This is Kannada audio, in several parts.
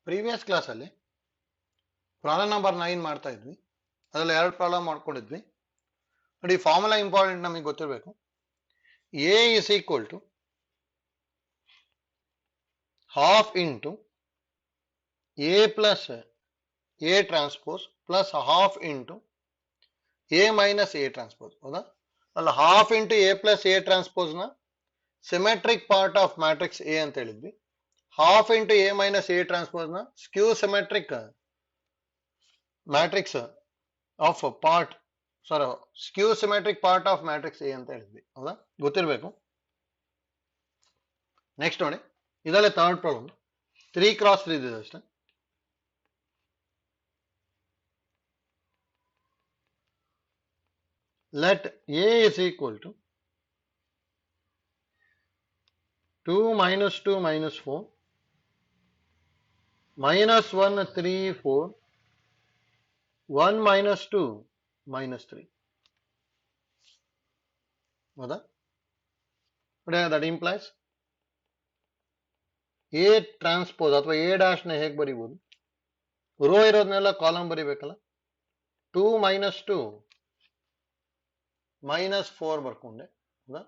ಪ್ರೀವಿಯಸ್ ಕ್ಲಾಸಲ್ಲಿ ಪ್ರಾಬ್ಲಮ್ ನಂಬರ್ 9 ಮಾಡ್ತಾ ಇದ್ವಿ. ಅದರಲ್ಲಿ 2 ಪ್ರಾಬ್ಲಮ್ ಮಾಡ್ಕೊಂಡಿದ್ವಿ. ನೋಡಿ, ಫಾರ್ಮುಲಾ ಇಂಪಾರ್ಟೆಂಟ್ ನಮಗೆ ಗೊತ್ತಿರಬೇಕು. A is equal to half into A plus A transpose plus half into A minus A transpose. ಹೌದಾ? ಅಲ್ಲ, half into A plus A transpose ನ symmetric part of matrix A ಅಂತ ಹೇಳಿದ್ವಿ. Half into A minus A transpose ನ skew symmetric matrix of part skew symmetric part of matrix A ಅಂತ ಹೇಳಿದ್ವಿ. ಹೌದಾ? ಗೊತ್ತಿರಬೇಕು. ನೆಕ್ಸ್ಟ್ ನೋಡಿ, ಇದಲ್ಲೇ ಥರ್ಡ್ ಪ್ರಾಬ್ಲಮ್ 3x3 ಇದೆ ಅಷ್ಟೇ. Let A is equal to 2 minus 2 minus 4 minus 1 3 4 1 minus 2 minus 3. ಹೌದಾ? ದಟ್ ಇಂಪ್ಲೈಸ್ ಎ ಟ್ರಾನ್ಸ್ಪೋಸ್ ಅಥವಾ ಎ ಡ್ಯಾಶ್ ನ ಹೇಗೆ ಬರೀಬಹುದು? ರೋ ಇರೋದನ್ನೆಲ್ಲ ಕಾಲಮ್ ಬರೀಬೇಕಲ್ಲ. 2 minus 2 minus 4 ಬರ್ಕೊಂಡೆ. ಹೌದಾ?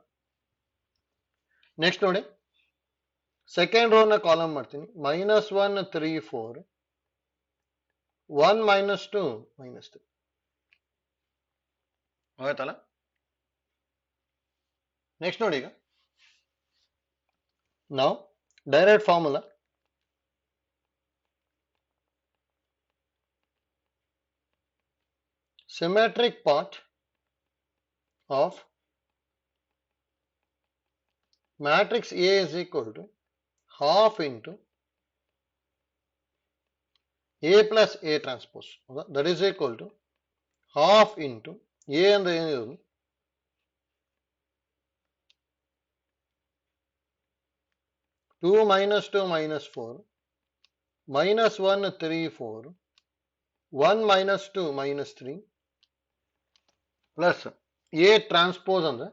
ನೆಕ್ಸ್ಟ್ ನೋಡಿ, ಸೆಕೆಂಡ್ ರೋ ನ ಕಾಲಮ್ ಮಾಡ್ತೀನಿ. -1 3 4 1 minus 2 minus 3. ಆಯ್ತಲ್ಲ? ನೆಕ್ಸ್ಟ್ ನೋಡಿ, ಈಗ ನಾವು direct formula symmetric part of matrix A is equal to half into A plus A transpose. That is equal to half into A and the 2 minus 2 minus 4 minus 1 3 4 1 minus 2 minus 3 plus A transpose ಅಂದ್ರೆ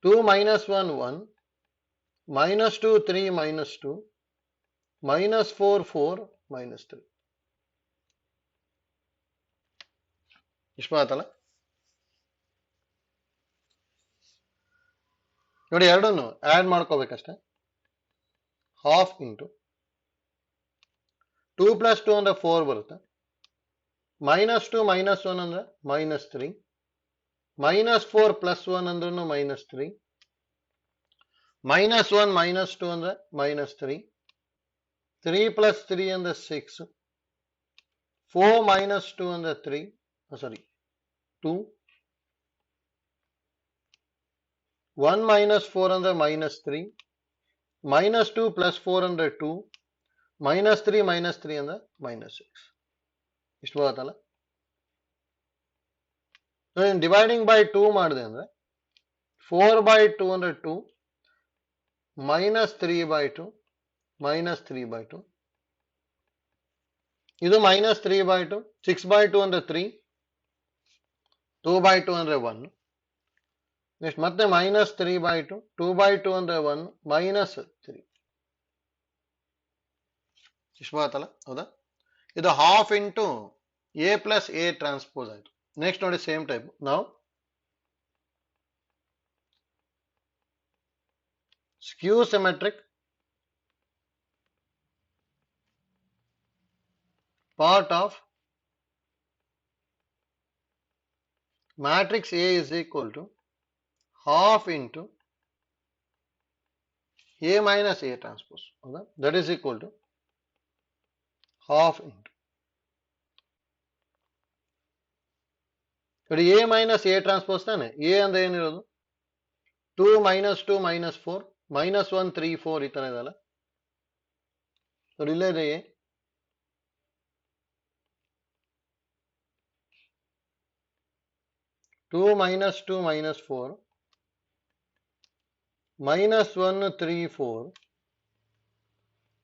2 minus 1 1 minus 2 3 minus 2 minus 4 4 minus 3. ಇಷ್ಟು ಮಾತಲ್ಲ. ನೋಡಿ, ಎರಡನ್ನು ಆಡ್ ಮಾಡ್ಕೋಬೇಕಷ್ಟೆ. ಹಾಫ್ ಇಂಟು 2 plus 2 ಅಂದ್ರೆ 4 ಬರುತ್ತೆ. -2 minus 1 ಅಂದ್ರೆ -3 -4 plus 1 ಅಂದ್ರೂ -3 -1 minus 2 ಅಂದ್ರೆ -3 3 plus 3 ಅಂದ್ರೆ 6 4 minus 2 ಅಂದ್ರೆ 2 1 minus 4 ಅಂದ್ರೆ -3 -2 plus 4 ಅಂದ್ರೆ 2 -3 ಅಂದ್ರೆ -6. ಇಷ್ಟು ಬರುತ್ತಲ್ಲ. ಡಿವೈಡಿಂಗ್ ಬೈ 2 ಮಾಡಿದೆ ಅಂದ್ರೆ 4/2 ಅಂದ್ರೆ 2 -3/2 -3/2 ಇದು -3/2 6/2 ಅಂದ್ರೆ 3 2/2 ಅಂದ್ರೆ 1 ನೆಕ್ಸ್ಟ್ ಮತ್ತೆ -3/2 2/2 ಅಂದ್ರೆ 1 -3. ಇಷ್ಟು ಬರುತ್ತಲ್ಲ. ಹೌದಾ? ಇದು half into A plus A transpose ಆಯ್ತು. ನೆಕ್ಸ್ಟ್ ನೋಡಿ, ಸೇಮ್ ಟೈಪ್ ನಾವು ಸ್ಕ್ಯೂ symmetric part of matrix A is equal to half into A minus A transpose. That is equal to half into A minus A transpose ತಾನೆ. A ಅಂದ್ರೆ ಏನಿರೋದು 2 minus 2 minus 4 minus 1 3 4 ಈ ತರ ಇದಲ್ಲ. ಇಲ್ಲೇ ಇದೆ A. -2 minus 2 minus 4 minus 1 3 4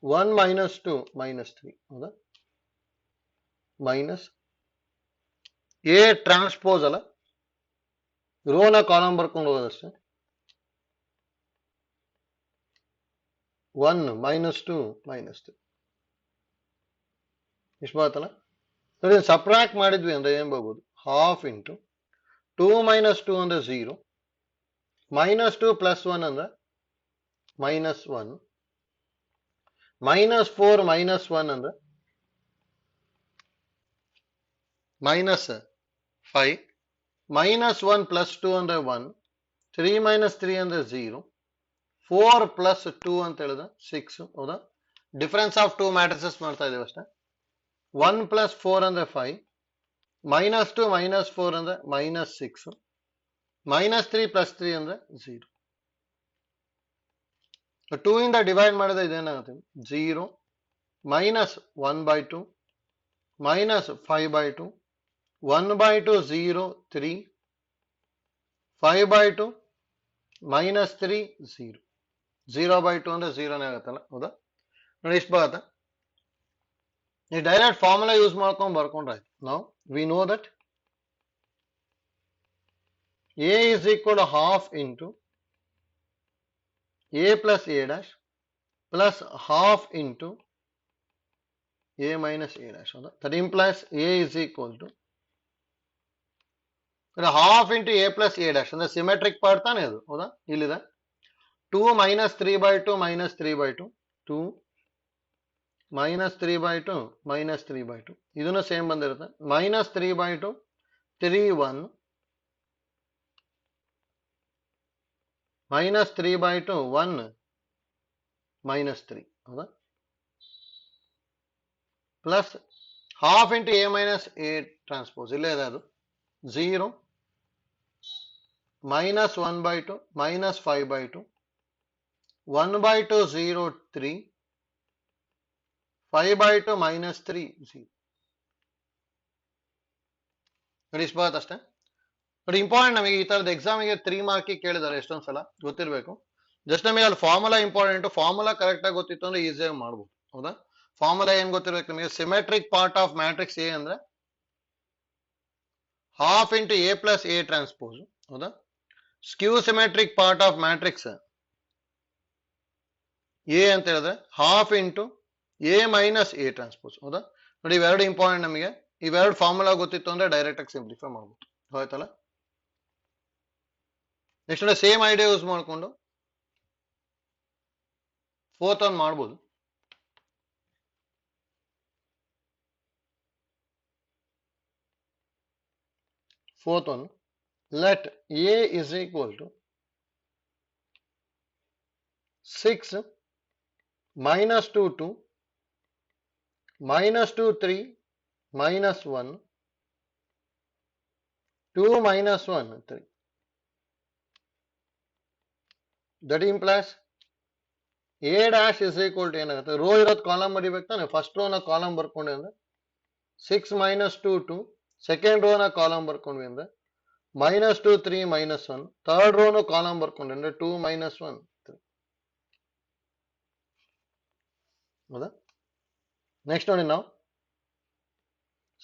1 minus 2 minus 3. ಹೌದಾ? ಮೈನಸ್ ಎ ಟ್ರಾನ್ಸ್ಪೋಸ್ ಅಲ್ಲ, ರೋನ ಕಾಲಮ್ ಬರ್ಕೊಂಡು ಹೋಗೋದಷ್ಟೇ. 1 -2 -3 ಇಷ್ಟು ಬರುತ್ತಲ್ಲ. ನೋಡಿ ಸಬ್ಟ್ರಾಕ್ಟ್ ಮಾಡಿದ್ವಿ ಅಂದ್ರೆ ಏನ್ ಬರ್ಬೋದು, ಹಾಫ್ ಇಂಟು 2 - 2 ಅಂದ್ರೆ 0, -2 + 1 ಅಂದ್ರೆ -1, -4 - 1 ಅಂದ್ರೆ -5, -1 + 2 ಅಂದ್ರೆ 1, 3 - 3 ಅಂದ್ರೆ 0, 4 + 2 ಅಂತ ಹೇಳಿದ್ರೆ 6. ಹೌದಾ, ಡಿಫರೆನ್ಸ್ ಆಫ್ ಟೂ ಮ್ಯಾಟ್ರಿಸಸ್ ಮಾಡ್ತಾ ಇದೀವಿ ಅಷ್ಟೇ. 1 + 4 ಅಂದ್ರೆ 5, -2 - 4 ಅಂದ್ರೆ -6, -3 + 3 ಅಂದ್ರೆ 0. 2 ಇಂದ ಡಿವೈಡ್ ಮಾಡಿದ್ರೆ ಇದೇನಾಗುತ್ತೆ, 0, -1/2, -5/2, 1/2 0, 3, 5/2 -3 0, 0/2 ಅಂದ್ರೆ 0ನೇ ಆಗುತ್ತಲ್ಲ. ಹೌದಾ, ನೋಡಿ ಇಷ್ಟು ಬರುತ್ತೆ. ಈ ಡೈರೆಕ್ಟ್ ಫಾರ್ಮುಲಾ ಯೂಸ್ ಮಾಡ್ಕೊಂಡು ಬರ್ಕೊಂಡ್ರಾಯ್ತು. ನಾವು we know that a is equal to half into a plus a dash plus half into a minus a dash. ಹೌದಾ, that implies a is equal to half into A plus A dash ಅಂದ್ರೆ ಸಿಮೆಟ್ರಿಕ್ ಪಾರ್ಟ್ ತಾನೇ ಅದು. ಹೌದಾ, ಇಲ್ಲಿದೆ 2 - 3/2 -3/2, 2 -3/2 -3/2, ಇದನ್ನು ಸೇಮ್ ಬಂದಿರುತ್ತೆ. -3/2 3 1, -3/2 1 -3. ಹೌದಾ, plus half into A minus A transpose ಇಲ್ಲೇ ಇದೆ, ಅದು 0 -1/2 -5/2, 1/2 0 3, 5/2 -3 0. ನೋಡಿ ಇಷ್ಟು ಬರುತ್ತೆ ಅಷ್ಟೇ. ನೋಡಿ ಇಂಪಾರ್ಟೆಂಟ್, ನಮಗೆ ಈ ತರದ ಎಕ್ಸಾಮಿಗೆ 3 ಮಾರ್ಕಿಗೆ ಕೇಳಿದ್ದಾರೆ ಎಷ್ಟೊಂದು ಸಲ, ಗೊತ್ತಿರಬೇಕು. ಜಸ್ಟ್ ನಮಗೆ ಅಲ್ಲಿ ಫಾರ್ಮುಲಾ ಇಂಪಾರ್ಟೆಂಟ್, ಫಾರ್ಮುಲಾ ಕರೆಕ್ಟ್ ಆಗಿ ಗೊತ್ತಿತ್ತು ಅಂದ್ರೆ ಈಸಿಯಾಗಿ ಮಾಡ್ಬೋದು. ಹೌದಾ, ಫಾರ್ಮುಲಾ ಏನ್ ಗೊತ್ತಿರಬೇಕು ನಿಮಗೆ, symmetric part of matrix A ಅಂದ್ರೆ half into A plus A transpose. ಹೌದಾ, skew symmetric part of matrix A ಅಂತ ಹೇಳಿದ್ರೆ half into A minus A transpose. ಹೌದಾ, ನೋಡಿ ಇವೆರಡು ಇಂಪಾರ್ಟೆಂಟ್ ನಮಗೆ. ಇವೆರಡು ಫಾರ್ಮುಲಾ ಗೊತ್ತಿತ್ತು ಅಂದ್ರೆ ಡೈರೆಕ್ಟ್ ಆಗಿ ಸಿಂಪ್ಲಿಫೈ ಮಾಡ್ಬೋದು. ಹೋಯ್ತಲ್ಲ. ನೆಕ್ಸ್ಟ್ ಸೇಮ್ ಐಡಿಯಾ ಯೂಸ್ ಮಾಡ್ಕೊಂಡು ಫೋರ್ತ್ ಒನ್ ಮಾಡ್ಬೋದು. Fourth one, let a is equal to 6 -2 2, -2 3, -1, 2 -1 3. That implies a dash is equal to ಏನಾಗುತ್ತೆ, ರೋ ಇರೋದು ಕಾಲಮ್ ಬರಿಬೇಕು ತಾನೆ. ಫಸ್ಟ್ ರೋನ ಕಾಲಮ್ ಬರ್ಕೊಂಡ್ವಿ ಅಂದ್ರೆ 6 -2 2, ಸೆಕೆಂಡ್ ರೋನ ಕಾಲಮ್ ಬರ್ಕೊಂಡ್ವಿ ಅಂದ್ರೆ -2 3 -1, ಥರ್ಡ್ ರೋನು ಕಾಲಮ್ ಬರ್ಕೊಂಡ್ವಿ ಅಂದ್ರೆ 2 -1 3. ಹೌದಾ, ನೆಕ್ಸ್ಟ್ ನೋಡಿ ನಾವು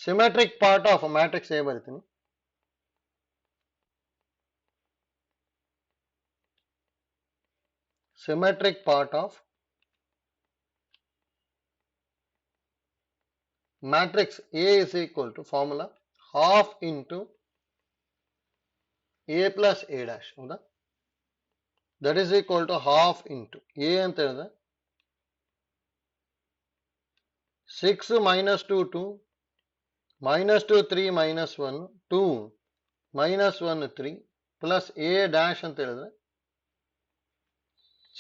symmetric part of matrix A ಬರಿತೀನಿ. Symmetric part of matrix A is equal to formula half into A plus A dash. ಹೌದಾ, that is equal to half into A ಅಂತ ಹೇಳಿದ್ರೆ 6 -2 2, -2 3 -1, 2 -1 3 plus A dash ಅಂತ ಹೇಳಿದ್ರೆ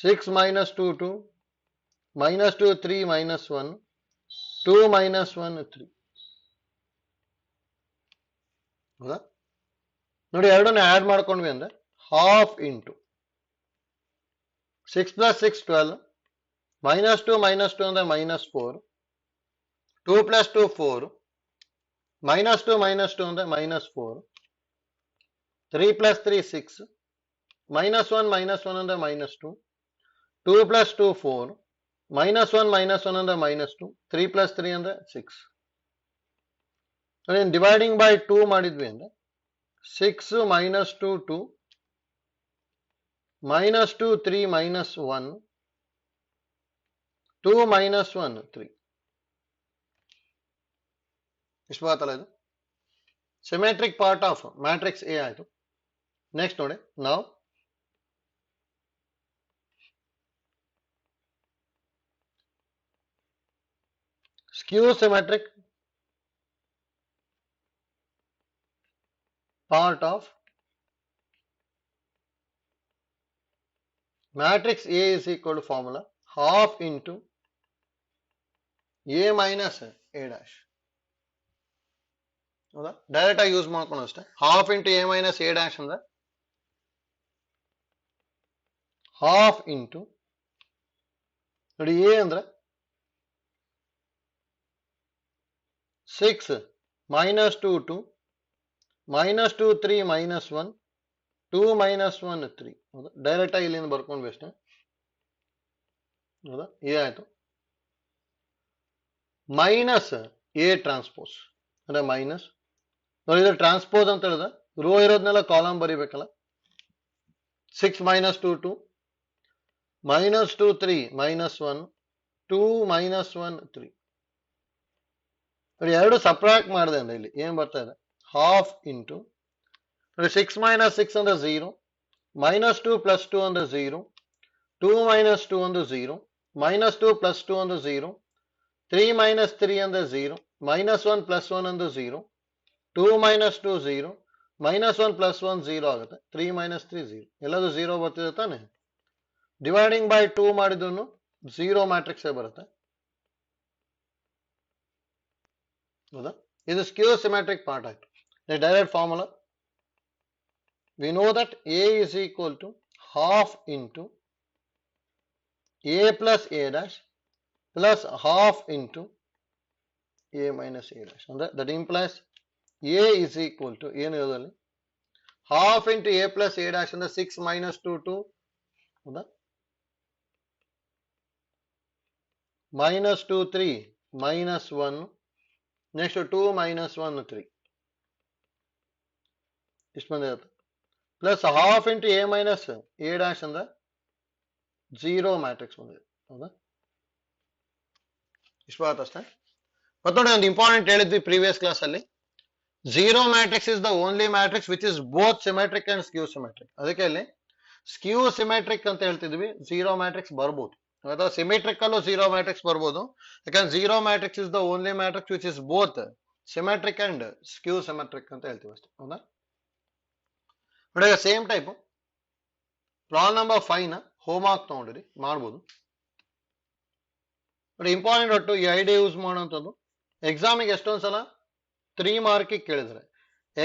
6 -2 2, -2 3 -1, 2 -1 3. ಹೌದಾ, ನೋಡಿ ಎರಡನ್ನ ಆಡ್ ಮಾಡ್ಕೊಂಡ್ವಿ ಅಂದ್ರೆ ಹಾಫ್ ಇಂಟು 6 + 6 12, -2 -2 ಅಂದ್ರೆ -4, 2 + 2 4, -2 -2 ಅಂದ್ರೆ -4, 3 + 3 6, -1 -1 ಅಂದ್ರೆ -2, 2 + 2 4, -1 -1 ಅಂದ್ರೆ -2, 3 + 3 ಅಂದ್ರೆ 6. ಡಿವೈಡಿಂಗ್ ಬೈ 2 ಮಾಡಿದ್ವಿ ಅಂದ್ರೆ 6 -2 2, -2 3 -1, 2 minus 1 3 ಇಷ್ಟು ಬರುತ್ತಲ್ಲ ಇದು symmetric part of matrix A ಆಯಿತು. ನೆಕ್ಸ್ಟ್ ನೋಡಿ ನಾವು skew symmetric part of matrix A is equal to formula half into A minus A dash. ಹೌದಾ ಡೈರೆಕ್ಟ್ ಆಗಿ ಯೂಸ್ ಮಾಡ್ಕೊಂಡು ಅಷ್ಟೇ. Half into A minus A dash ಅಂದ್ರೆ ಹಾಫ್ ಇಂಟು ನೋಡಿ ಎ ಅಂದ್ರೆ 6 minus 2 2 minus 2 3 minus 1 2 minus 1 3 ಹೌದಾ ಡೈರೆಕ್ಟ್ ಆಗಿ ಇಲ್ಲಿಂದ ಬರ್ಕೊಂಡು ಅಷ್ಟೇ. ಹೌದಾ ಎ ಆಯ್ತು ಮೈನಸ್ ಎ ಟ್ರಾನ್ಸ್ಪೋಸ್ ಅಂದ್ರೆ ಮೈನಸ್ ನೋಡಿ ಇದು ಟ್ರಾನ್ಸ್ಪೋಸ್ ಅಂತ ಹೇಳಿದ್ರೆ rho ಇರೋದ್ನೆಲ್ಲ column ಬರಿಬೇಕಲ್ಲ. 6 minus 2 2 minus 2 3 minus 1 2 minus 1 3 ನೋಡಿ ಎರಡು ಸಪ್ರಾಕ್ಟ್ ಮಾಡಿದೆ ಅಂದ್ರೆ ಇಲ್ಲಿ ಏನ್ ಬರ್ತಾ ಇದೆ ಹಾಫ್ ಇಂಟು ನೋಡಿ 6 minus 6 ಅಂದ್ರೆ 0 minus 2 plus 2 ಅಂದ್ರೆ 0 2 minus 2 ಅಂದ್ರೆ 0 minus 2 plus 2 ಅಂದ್ರೆ 0 3 minus 3 ಅಂದ್ರೆ 0 minus 1 plus 1 ಅಂದ್ರೆ 0 2 minus 2 0 minus 1 plus 1 0 ಆಗುತ್ತೆ 3 minus 3 0 ಎಲ್ಲದು 0 ಬರ್ತಿದೆ ತಾನೆ. ಡಿವೈಡಿಂಗ್ ಬೈ 2 ಮಾಡಿದ್ರು 0 ಮ್ಯಾಟ್ರಿಕ್ಸ್ ಬರುತ್ತೆ. ಹೌದಾ ಇದು ಸ್ಕ್ಯೂ ಸಿಮೆಟ್ರಿಕ್ ಪಾರ್ಟ್ ಆಯ್ತು. Direct formula we know that A is equal to half into A plus A dash plus half into A minus A dash. And that implies A is equal to half into A plus A dash and 6 minus 2 2 minus 2 3 minus 1 next 2 minus 1 3 ಇಷ್ಟು ಬಂದಿರುತ್ತೆ plus half into A minus A dash ಅಂದ್ರೆ 0 ಮ್ಯಾಟ್ರಿಕ್ಸ್ ಬಂದಿದೆ. ಹೌದಾ ಇಷ್ಟು ಬರುತ್ತೆ ಅಷ್ಟೇ. ಮತ್ತೆ ನೋಡಿ ಒಂದು ಇಂಪಾರ್ಟೆಂಟ್ ಹೇಳಿದ್ವಿ ಪ್ರೀವಿಯಸ್ ಕ್ಲಾಸ್ ಅಲ್ಲಿ 0 matrix is the only matrix which is both symmetric and skew symmetric. ಅದಕ್ಕೆ ಇಲ್ಲಿ ಸ್ಕ್ಯೂ ಸಿಮೆಟ್ರಿಕ್ ಅಂತ ಹೇಳ್ತಿದ್ವಿ 0 ಮ್ಯಾಟ್ರಿಕ್ಸ್ ಬರ್ಬೋದು ಅಥವಾ ಸಿಮೆಟ್ರಿಕ್ ಅಲ್ಲೂ 0 ಮ್ಯಾಟ್ರಿಕ್ಸ್ ಬರ್ಬೋದು. ಯಾಕಂದ್ರೆ 0 matrix is the only matrix which is both symmetric and skew symmetric ಅಂತ ಹೇಳ್ತೀವಿ ಅಷ್ಟೇ. ಹೌದಾ ನೋಡಿ ಸೇಮ್ ಟೈಪ್ ಪ್ರಾಬ್ಲಮ್ ನಂಬರ್ 5 ನ ಹೋಮ್ ವರ್ಕ್ ತಗೊಂಡಿರಿ ಮಾಡ್ಬೋದು ನೋಡಿ. ಇಂಪಾರ್ಟೆಂಟ್ ಒಟ್ಟು ಈ ಐಡಿಯಾ ಯೂಸ್ ಮಾಡುವಂಥದ್ದು ಎಕ್ಸಾಮಿಗೆ ಎಷ್ಟೊಂದು ಸಲ 3 ಮಾರ್ಕಿಗೆ ಕೇಳಿದ್ರೆ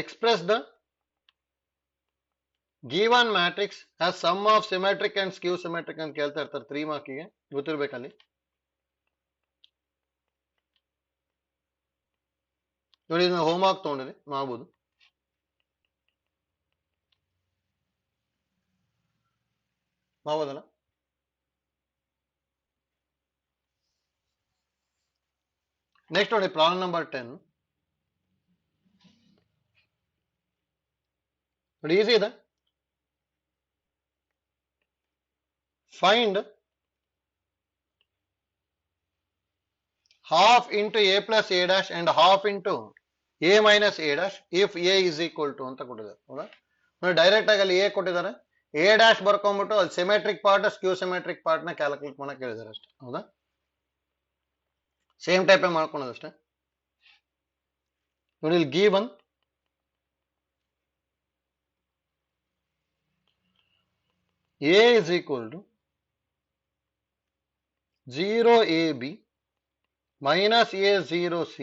express the given matrix as sum of symmetric and skew symmetric ಅಂತ ಕೇಳ್ತಾ ಇರ್ತಾರೆ. 3 ಮಾರ್ಕಿಗೆ ಗೊತ್ತಿರ್ಬೇಕಲ್ಲಿ. ನೋಡಿ ಇದನ್ನ ಹೋಮ್ ವರ್ಕ್ ತಗೊಂಡಿರಿ ಮಾಡ್ಬೋದು. ಮಾಡ್ಬೋದಲ್ಲ ನೆಕ್ಸ್ಟ್ ನೋಡಿ ಪ್ರಾಬ್ಲಮ್ ನಂಬರ್ 10 ನೋಡಿ ಈಸಿ ಇದೆ. Find half into a plus a dash and half into a minus a dash if a is equal to ಅಂತ ಕೊಟ್ಟಿದ್ದಾರೆ. ಹೌದಾ ನೋಡಿ ಡೈರೆಕ್ಟ್ ಆಗಿ ಅಲ್ಲಿ a ಕೊಟ್ಟಿದ್ದಾರೆ ಎ ಡ್ಯಾಶ್ ಬರ್ಕೊಂಡ್ಬಿಟ್ಟು ಅಲ್ಲಿ symmetric part skew symmetric part ನ ಕ್ಯಾಲ್ಕುಲೇಟ್ ಮಾಡಕ್ ಹೇಳಿದ್ದಾರೆ ಅಷ್ಟೇ. ಹೌದಾ ಸೇಮ್ ಟೈಪ್ ಮಾಡ್ಕೊಳ್ಳೋದಷ್ಟೇ. ನೋಡಿ ಇಲ್ಲಿ given a is equal to 0ab minus a 0c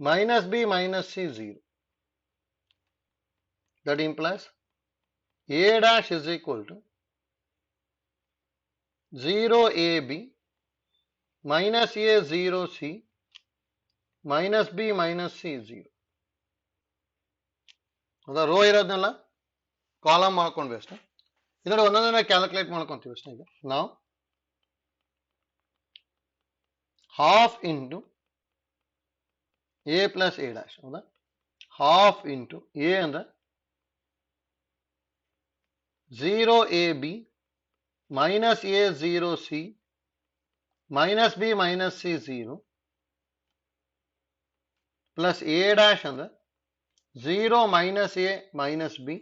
minus b minus c 0. That implies a dash is equal to 0ab minus a 0c minus b minus c 0. ಹೌದಾ ರೋ ಇರೋದನ್ನೆಲ್ಲ ಕಾಲಮ್ ಮಾಡ್ಕೊಂಡ್ವಿ ಅಷ್ಟೇ. ಇದರ ಒಂದೊಂದನ್ನ ಕ್ಯಾಲ್ಕುಲೇಟ್ ಮಾಡ್ಕೊಂತೀವಿ ಅಷ್ಟೇ. ಈಗ ನಾವು half into A plus A dash. ಹೌದಾ ಹಾಫ್ ಇಂಟು ಎ ಅಂದ್ರೆ 0ab minus a 0c minus b minus c 0 plus a dash ಅಂದ್ರೆ 0 minus a minus b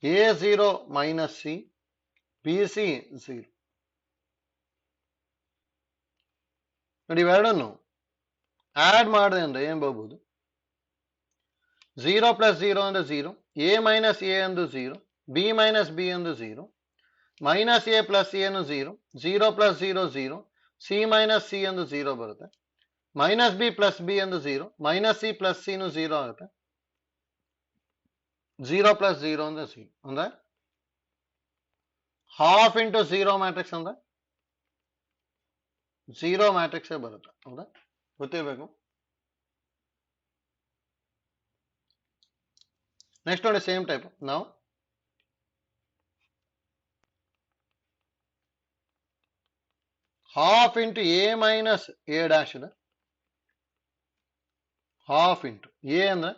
a 0 minus c b c 0 ನೋಡಿ ಇವೆರಡನ್ನು ಆಡ್ ಮಾಡಿದೆ ಅಂದ್ರೆ ಏನ್ ಬರ್ಬೋದು 0 plus 0 ಅಂದ್ರೆ 0 a minus a ಅಂದ್ರೆ 0 b minus b ಅಂದ್ರೆ 0 minus a plus a ಅಂದ್ರೆ 0 0 plus 0 0 c minus c ಅಂದ್ರೆ 0 ಬರುತ್ತೆ minus b plus b ಅಂದ್ರೆ 0 minus c plus c ನು 0 ಆಗುತ್ತೆ 0 plus 0 ಅಂದ್ರೆ 0 ಅಂದ್ರೆ half into 0 ಮ್ಯಾಟ್ರಿಕ್ಸ್ ಅಂದ್ರೆ 0 ಮ್ಯಾಟ್ರಿಕ್ಸ್ ಬರುತ್ತೆ ಹೌದಾ ಗೊತ್ತಿರಬೇಕು. ನೆಕ್ಸ್ಟ್ ನೋಡಿ ಸೇಮ್ ಟೈಪ್ ನಾವು half into a minus a dash ಇದೆ half into a ಅಂದ್ರೆ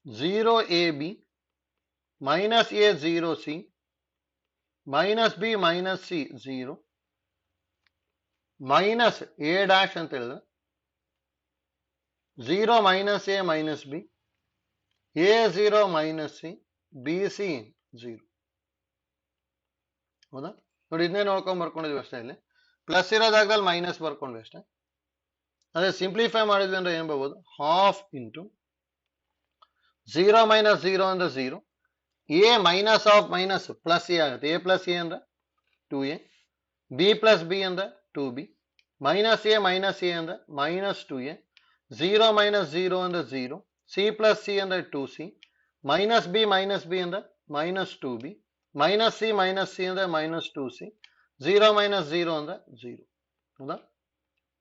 0 ab minus a 0 c minus b minus c 0 minus a dash ಅಂತ ಹೇಳಿದ್ರೆ 0 minus a minus b a 0 minus c b c 0 ಹೌದಾ ನೋಡಿ ಇದನ್ನೇ ನೋಡ್ಕೊಂಡ್ ಬರ್ಕೊಂಡಿದ್ವಿ ಅಷ್ಟೇ ಇಲ್ಲಿ ಪ್ಲಸ್ ಇರೋ ಜಾಗದಲ್ಲಿ ಮೈನಸ್ ಬರ್ಕೊಂಡ್ವಿ ಅಷ್ಟೇ ಅದೇ ಸಿಂಪ್ಲಿಫೈ ಮಾಡಿದ್ವಿ ಅಂದ್ರೆ ಏನ್ ಬರ್ಬೋದು ಹಾಫ್ ಇಂಟು 0 ಮೈನಸ್ 0 ಅಂದ್ರೆ 0 A minus of minus plus A ಆಗುತ್ತೆ ಎ ಪ್ಲಸ್ ಎ ಅಂದ್ರೆ 2a ಬಿ ಪ್ಲಸ್ ಬಿ ಅಂದ್ರೆ 2b ಮೈನಸ್ ಎ ಅಂದ್ರೆ ಮೈನಸ್ 2a 0 ಮೈನಸ್ 0 ಅಂದ್ರೆ 0 ಸಿ ಪ್ಲಸ್ ಸಿ ಅಂದ್ರೆ 2c ಮೈನಸ್ ಬಿ ಅಂದ್ರೆ ಮೈನಸ್ 2b ಮೈನಸ್ ಸಿ ಅಂದ್ರೆ ಮೈನಸ್ 2c 0 ಮೈನಸ್ 0 ಅಂದ್ರೆ 0 ಹೌದಾ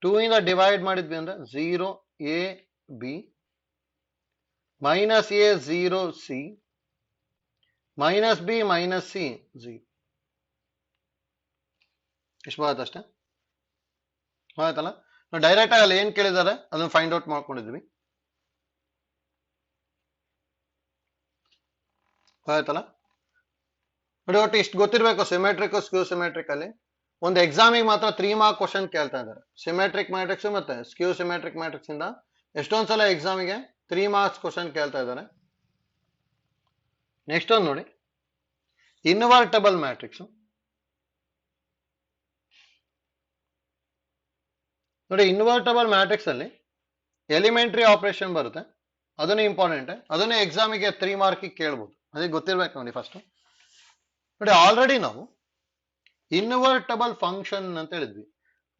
2 ಇಂದ ಡಿವೈಡ್ ಮಾಡಿದ್ವಿ ಅಂದ್ರೆ 0 a b minus a 0 c minus b minus c 0 ಇಷ್ಟು ಬರುತ್ತೆ ಅಷ್ಟೇ ಆಯ್ತಲ್ಲ ನಾವು ಡೈರೆಕ್ಟ್ ಆಗಿ ಅಲ್ಲಿ ಏನ್ ಕೇಳಿದ್ದಾರೆ ಅದನ್ನ ಫೈಂಡ್ ಔಟ್ ಮಾಡ್ಕೊಂಡಿದ್ವಿ ಆಯ್ತಲ್ಲ ನೋಡಿ ಒಟ್ಟು ಇಷ್ಟು ಗೊತ್ತಿರ್ಬೇಕು ಸಿಮೆಟ್ರಿಕ್ ಸ್ಕ್ಯೂ ಸಿಮೆಟ್ರಿಕ್ ಅಲ್ಲಿ ಒಂದು ಎಕ್ಸಾಮಿಗೆ ಮಾತ್ರ 3 ಮಾರ್ಕ್ ಕ್ವಶನ್ ಕೇಳ್ತಾ ಇದ್ದಾರೆ ಸಿಮೆಟ್ರಿಕ್ ಮ್ಯಾಟ್ರಿಕ್ಸ್ ಮತ್ತೆ ಸ್ಕ್ಯೂ ಸಿಮೆಟ್ರಿಕ್ ಮ್ಯಾಟ್ರಿಕ್ಸ್ ಇಂದ ಎಷ್ಟೊಂದ್ಸಲ ಎಕ್ಸಾಮಿಗೆ 3 ಮಾರ್ಕ್ಸ್ ಕ್ವಶನ್ ಕೇಳ್ತಾ ಇದ್ದಾರೆ. ನೆಕ್ಸ್ಟ್ ಒಂದು ನೋಡಿ ಇನ್ವರ್ಟಬಲ್ ಮ್ಯಾಟ್ರಿಕ್ಸ್ ನೋಡಿ ಇನ್ವರ್ಟಬಲ್ ಮ್ಯಾಟ್ರಿಕ್ಸ್ ಅಲ್ಲಿ ಎಲಿಮೆಂಟ್ರಿ ಆಪರೇಷನ್ ಬರುತ್ತೆ ಅದನ್ನು ಇಂಪಾರ್ಟೆಂಟ್ ಅದನ್ನೇ ಎಕ್ಸಾಮಿಗೆ 3 ಮಾರ್ಕ್ ಕೇಳ್ಬೋದು ಅದಕ್ಕೆ ಗೊತ್ತಿರ್ಬೇಕು ನೋಡಿ ಫಸ್ಟ್ ನೋಡಿ ಆಲ್ರೆಡಿ ನಾವು ಇನ್ವರ್ಟಬಲ್ ಫಂಕ್ಷನ್ ಅಂತ ಹೇಳಿದ್ವಿ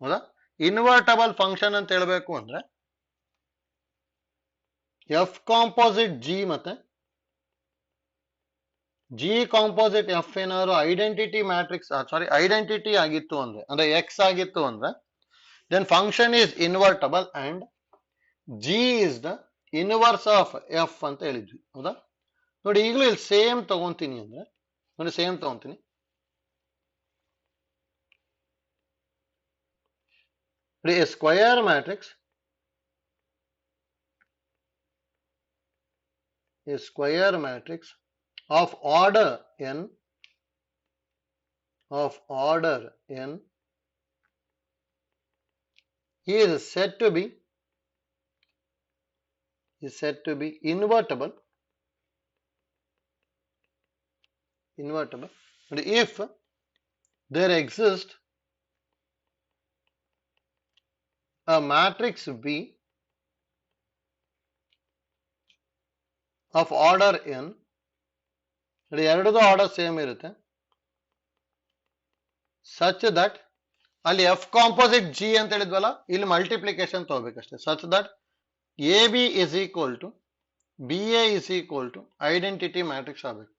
ಹೌದಾ ಇನ್ವರ್ಟಬಲ್ ಫಂಕ್ಷನ್ ಅಂತ ಹೇಳ್ಬೇಕು ಅಂದ್ರೆ ಎಫ್ ಕಾಂಪೋಸಿಟ್ ಜಿ ಮತ್ತೆ ಜಿ ಕಾಂಪೋಸಿಟ್ ಎಫ್ ಏನಾದ್ರು ಐಡೆಂಟಿಟಿ ಮ್ಯಾಟ್ರಿಕ್ಸ್ ಐಡೆಂಟಿಟಿ ಆಗಿತ್ತು ಅಂದ್ರೆ ಎಕ್ಸ್ ಆಗಿತ್ತು ಅಂದ್ರೆ then function is invertible and g is the inverse of f ಅಂತ ಹೇಳಿದ್ವಿ ಹೌದಾ ನೋಡಿ ಈಗಲೂ ಇಲ್ಲಿ ಸೇಮ್ ತಗೊಂತೀನಿ ಅಂದ್ರೆ ನೋಡಿ ಸೇಮ್ ತಗೊಂತೀನಿ ನೋಡಿ a square matrix of order n is said to be invertible if there exists a matrix B of order n ಎರಡದು ಆರ್ಡರ್ ಸೇಮ್ ಇರುತ್ತೆ such that ಅಲ್ಲಿ ಎಫ್ ಕಾಂಪೋಸಿಟ್ ಜಿ ಅಂತ ಹೇಳಿದ್ವಲ್ಲ ಇಲ್ಲಿ ಮಲ್ಟಿಪ್ಲಿಕೇಶನ್ ತಗೋಬೇಕಷ್ಟೇ such that A B is equal to B A is equal to identity matrix ಆಗಬೇಕು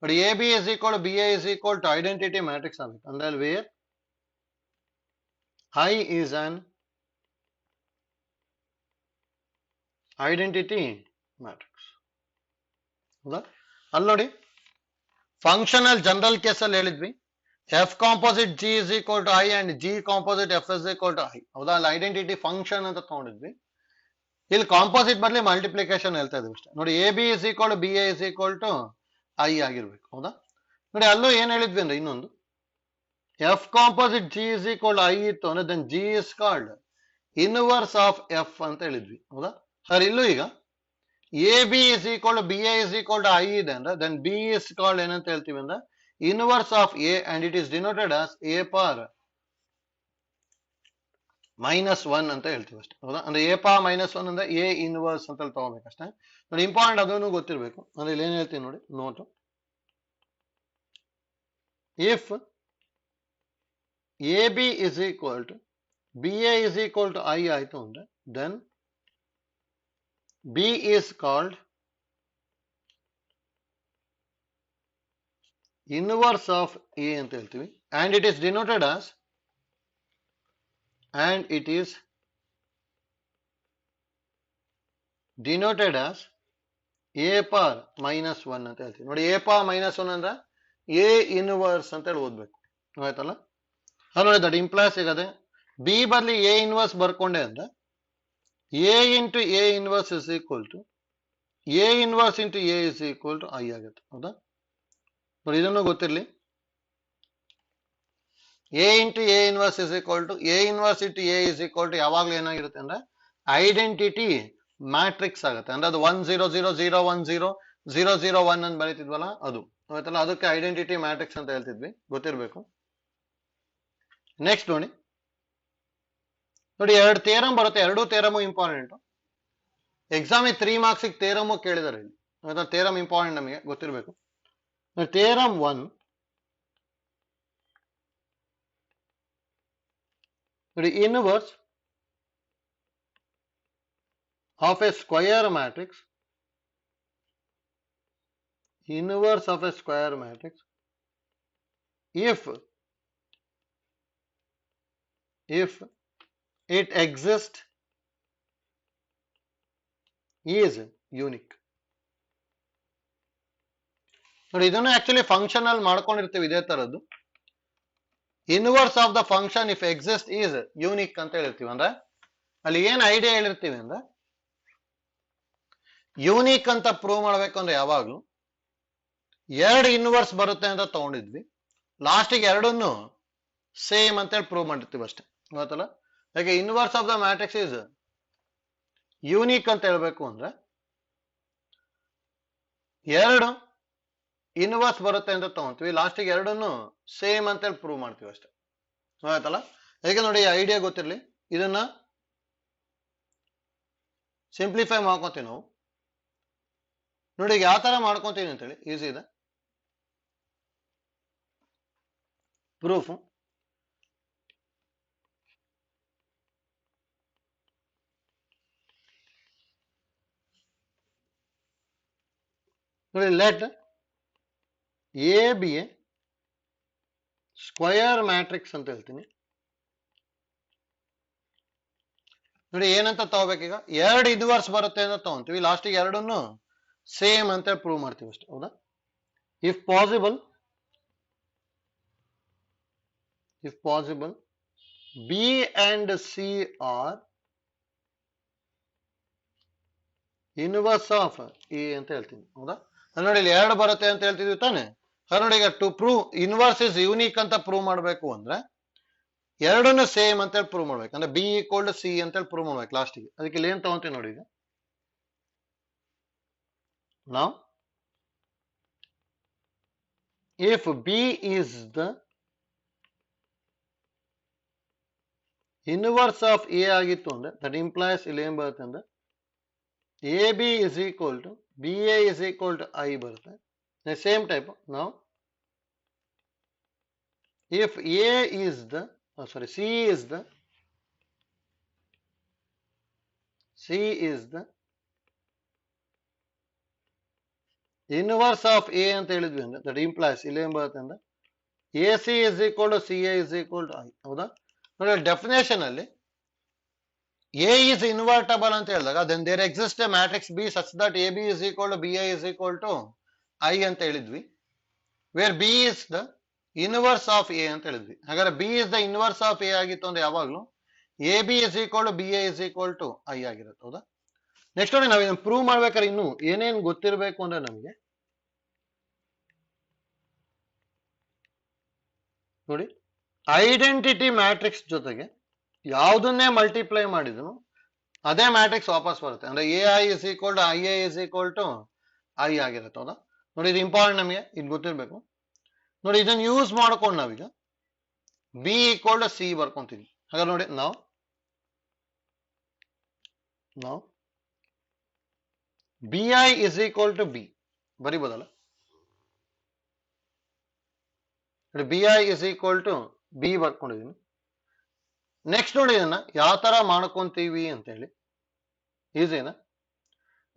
but A B is equal B A is equal to identity matrix ಆಗಬೇಕು ಅಂದ್ರೆ where I is an identity matrix ಹೌದಾ ಅಲ್ಲಿ ನೋಡಿ ಫಂಕ್ಷನಲ್ ಜನರಲ್ ಕೇಸ್ ಅಲ್ಲಿ ಹೇಳಿದ್ವಿ F composite G is equal to I and G composite F is equal to I ಹೌದಾ ಅಲ್ಲಿ ಐಡೆಂಟಿಟಿ ಫಂಕ್ಷನ್ ಅಂತ ತಗೊಂಡಿದ್ವಿ ಇಲ್ಲಿ ಕಾಂಪೋಸಿಟ್ ಬದಲಿ ಮಲ್ಟಿಪ್ಲಿಕೇಶನ್ ಹೇಳ್ತಾ ಇದೀವಿ ಅಷ್ಟೇ ನೋಡಿ A B is equal to B A is equal to I ಆಗಿರ್ಬೇಕು ಹೌದಾ ನೋಡಿ ಅಲ್ಲೂ ಏನ್ ಹೇಳಿದ್ವಿ ಅಂದ್ರೆ ಇನ್ನೊಂದು F composite G is equal I ಇತ್ತು ಅಂದ್ರೆ then G is called inverse of F ಅಂತ ಹೇಳಿದ್ವಿ ಹೌದಾ ಸರ್ ಇಲ್ಲೂ ಈಗ A B is equal B A is equal to I ಇದೆ ಅಂದ್ರೆ ದೆನ್ ಬಿ ಇಸ್ ಕಾಲ್ಡ್ ಏನಂತ ಹೇಳ್ತೀವಿ ಅಂದ್ರೆ inverse of A and it is denoted as A power -1 ಅಂತ ಹೇಳ್ತೀವಿ ಅಷ್ಟೇ ಹೌದಾ ಅಂದ್ರೆ ಎ ಪಾ -1 ಅಂದ್ರೆ ಎ ಇನ್ವರ್ಸ್ ಅಂತ ತಗೋಬೇಕಷ್ಟೇ ನೋಡಿ ಇಂಪಾರ್ಟೆಂಟ್ ಅದನ್ನು ಗೊತ್ತಿರಬೇಕು ಅಂದ್ರೆ ಇಲ್ಲಿ ಏನ್ ಹೇಳ್ತೀನಿ ನೋಡಿ note if A B is equal to B A is equal to I ಆಯ್ತು ಅಂದ್ರೆ then B is called inverse of A ಅಂತ ಹೇಳ್ತೀವಿ and it is denoted as A power -1 ಅಂತ ಹೇಳ್ತೀವಿ ನೋಡಿ ಎ ಪಾರ್ -1 ಅಂದ್ರೆ ಎ ಇನ್ವರ್ಸ್ ಅಂತ ಹೇಳಿ ಓದ್ಬೇಕು ಆಯ್ತಲ್ಲ ನೋಡಿ ದಟ್ ಇಂಪ್ಲೈಸ್ ಸಿಗದೆ ಬಿ ಬದಲಿ ಎ ಇನ್ವರ್ಸ್ ಬರ್ಕೊಂಡೆ ಅಂದ್ರೆ A into A inverse is equal to A inverse into A is equal to I ಆಗುತ್ತೆ ಹೌದಾ ನೋಡಿ ಇದನ್ನು ಗೊತ್ತಿರಲಿ A into A inverse is equal to A inverse into A is equal to ಯಾವಾಗಲೂ ಏನಾಗಿರುತ್ತೆ ಅಂದ್ರೆ ಐಡೆಂಟಿಟಿ ಮ್ಯಾಟ್ರಿಕ್ಸ್ ಆಗುತ್ತೆ ಅಂದ್ರೆ ಅದು 1 0 0 0 1 0 0 0 1 ಅಂತ ಬರೀತಿದ್ವಲ್ಲ ಅದು ಆಯ್ತಲ್ಲ ಅದಕ್ಕೆ ಐಡೆಂಟಿಟಿ ಮ್ಯಾಟ್ರಿಕ್ಸ್ ಅಂತ ಹೇಳ್ತಿದ್ವಿ ಗೊತ್ತಿರಬೇಕು ನೆಕ್ಸ್ಟ್ ನೋಡಿ ಎರಡು ಥಿಯರಮ್ ಬರುತ್ತೆ ಎರಡು theorem important exam 3 marks theorem ಕೇಳಿದಾರೆ ಇಲ್ಲಿ ಥಿಯರಮ್ ಇಂಪಾರ್ಟೆಂಟ್ ನಮಗೆ ಗೊತ್ತಿರಬೇಕು ಥಿಯರಮ್ 1 ನೋಡಿ inverse of a square matrix if it exists is unique ನೋಡಿ ಇದನ್ನು ಆಕ್ಚುಲಿ ಫಂಕ್ಷನ್ ಅಲ್ಲಿ ಮಾಡ್ಕೊಂಡಿರ್ತೀವಿ ಇದೇ ತರದ್ದು inverse of the function if exist is unique ಅಂತ ಹೇಳಿರ್ತೀವಿ ಅಂದ್ರೆ ಅಲ್ಲಿ ಏನ್ ಐಡಿಯಾ ಹೇಳಿರ್ತೀವಿ ಅಂದ್ರೆ ಯೂನಿಕ್ ಅಂತ ಪ್ರೂವ್ ಮಾಡ್ಬೇಕು ಅಂದ್ರೆ ಯಾವಾಗ್ಲೂ ಎರಡು ಇನ್ವರ್ಸ್ ಬರುತ್ತೆ ಅಂತ ತಗೊಂಡಿದ್ವಿ ಲಾಸ್ಟಿಗೆ ಎರಡನ್ನು ಸೇಮ್ ಅಂತ ಹೇಳಿ ಪ್ರೂವ್ ಮಾಡಿರ್ತೀವಿ ಅಷ್ಟೇ ಗೊತ್ತಲ್ಲ ಯಾಕೆ inverse of the matrix is unique ಅಂತ ಹೇಳ್ಬೇಕು ಅಂದ್ರೆ ಎರಡು ಇನ್ವರ್ಸ್ ಬರುತ್ತೆ ಅಂತ ತಗೊಂತೀವಿ ಲಾಸ್ಟಿಗೆ ಎರಡನ್ನು ಸೇಮ್ ಅಂತ ಹೇಳಿ ಪ್ರೂವ್ ಮಾಡ್ತೀವಿ ಅಷ್ಟೇ ಆಯ್ತಲ್ಲ ಹೇಗೆ ನೋಡಿ ಐಡಿಯಾ ಗೊತ್ತಿರಲಿ ಇದನ್ನ ಸಿಂಪ್ಲಿಫೈ ಮಾಡ್ಕೊತೀವಿ ನಾವು ನೋಡಿ ಈಗ ಯಾವ ತರ ಮಾಡ್ಕೊಂತೀವಿ ಅಂತೇಳಿ ಈಸಿ ಇದೆ ಪ್ರೂಫ್ ನೋಡಿ let A B A square matrix ಅಂತ ಹೇಳ್ತೀನಿ ನೋಡಿ ಏನಂತ ತಗೋಬೇಕೀಗ ಎರಡು ಇನ್ವರ್ಸ್ ಬರುತ್ತೆ ಅಂತ ತಗೊಂತೀವಿ ಲಾಸ್ಟಿಗೆ ಎರಡನ್ನು ಸೇಮ್ ಅಂತ ಪ್ರೂವ್ ಮಾಡ್ತೀವಿ ಅಷ್ಟೇ ಹೌದಾ if possible B and C are inverse of A ಅಂತ ಹೇಳ್ತೀನಿ ಹೌದಾ ನೋಡಿ ಇಲ್ಲಿ ಎರಡು ಬರುತ್ತೆ ಅಂತ ಹೇಳ್ತಿದ್ವಿ ತಾನೆ ನೋಡಿ ಈಗ to prove inverse is unique ಅಂತ ಪ್ರೂವ್ ಮಾಡಬೇಕು ಅಂದ್ರೆ ಎರಡನ್ನು ಸೇಮ್ ಅಂತ ಹೇಳಿ ಪ್ರೂವ್ ಮಾಡ್ಬೇಕು ಅಂದ್ರೆ ಬಿ ಈಕ್ವಲ್ ಟು ಸಿ ಅಂತ ಹೇಳಿ ಪ್ರೂವ್ ಮಾಡ್ಬೇಕು ಲಾಸ್ಟಿಗೆ ಅದಕ್ಕೆ ಇಲ್ಲಿ ಏನ್ ತಗೊಂತೀವಿ ನೋಡಿ ಈಗ now if B is the inverse of A ಆಗಿತ್ತು ಅಂದ್ರೆ that implies ಇಲ್ಲಿ ಏನ್ ಬರುತ್ತೆ ಅಂದ್ರೆ AB is equal to BA is equal to I ಬರುತ್ತೆ the same type now if A is the C is the inverse of A ಅಂತ ಹೇಳಿದ್ವಿ ಅಂದ್ರೆ ದಟ್ ಇಂಪ್ಲೈಸ್ ಇಲ್ಲಿ ಏನ್ ಬರುತ್ತೆ ಅಂದ್ರೆ A C is equal to C A is equal to I ಹೌದಾ ನೋಡಿ ಡೆಫಿನೇಷನ್ ಅಲ್ಲಿ ಎ ಇಸ್ ಇನ್ವರ್ಟಬಲ್ ಅಂತ ಹೇಳಿದಾಗ then there exist a matrix B such that A B is equal to B I is equal to I ಅಂತ ಹೇಳಿದ್ವಿ where B is the inverse of A ಅಂತ ಹೇಳಿದ್ವಿ ಹಾಗಾದ್ರೆ B is the inverse of A ಆಗಿತ್ತು ಅಂದ್ರೆ ಯಾವಾಗ್ಲೂ A B is equal to B I is equal to I ಆಗಿರುತ್ತೆ ಹೌದಾ ನೆಕ್ಸ್ಟ್ ನೋಡಿ ನಾವು ಇದನ್ನು ಪ್ರೂವ್ ಮಾಡ್ಬೇಕಾದ್ರೆ ಇನ್ನು ಏನೇನು ಗೊತ್ತಿರಬೇಕು ಅಂದ್ರೆ ನಮಗೆ ನೋಡಿ ಐಡೆಂಟಿಟಿ ಮ್ಯಾಟ್ರಿಕ್ಸ್ ಜೊತೆಗೆ ಯಾವುದನ್ನೇ ಮಲ್ಟಿಪ್ಲೈ ಮಾಡಿದ್ರು ಅದೇ ಮ್ಯಾಟ್ರಿಕ್ಸ್ ವಾಪಸ್ ಬರುತ್ತೆ. ಅಂದ್ರೆ A I is equal to I A is equal to I ಆಗಿರುತ್ತೆ. ಹೌದಾ? ನೋಡಿ, ಇದು ಇಂಪಾರ್ಟೆಂಟ್, ನಮಗೆ ಇದು ಗೊತ್ತಿರಬೇಕು. ನೋಡಿ, ಇದನ್ನು ಯೂಸ್ ಮಾಡ್ಕೊಂಡು ನಾವೀಗ ಬಿ ಈಕ್ವಲ್ ಟು ಸಿ ಬರ್ಕೊಂತೀವಿ. ಹಾಗಾದ್ರೆ ನೋಡಿ, ನಾವು B I is equal to B ಬರಿಬೋದಲ್ಲ. B I is equal to B ಬರ್ಕೊಂಡಿದೀನಿ. ನೆಕ್ಸ್ಟ್ ನೋಡಿ, ಇದನ್ನ ಯಾವ ತರ ಮಾಡ್ಕೊಂತೀವಿ ಅಂತ ಹೇಳಿ ಈಸಿನಾ.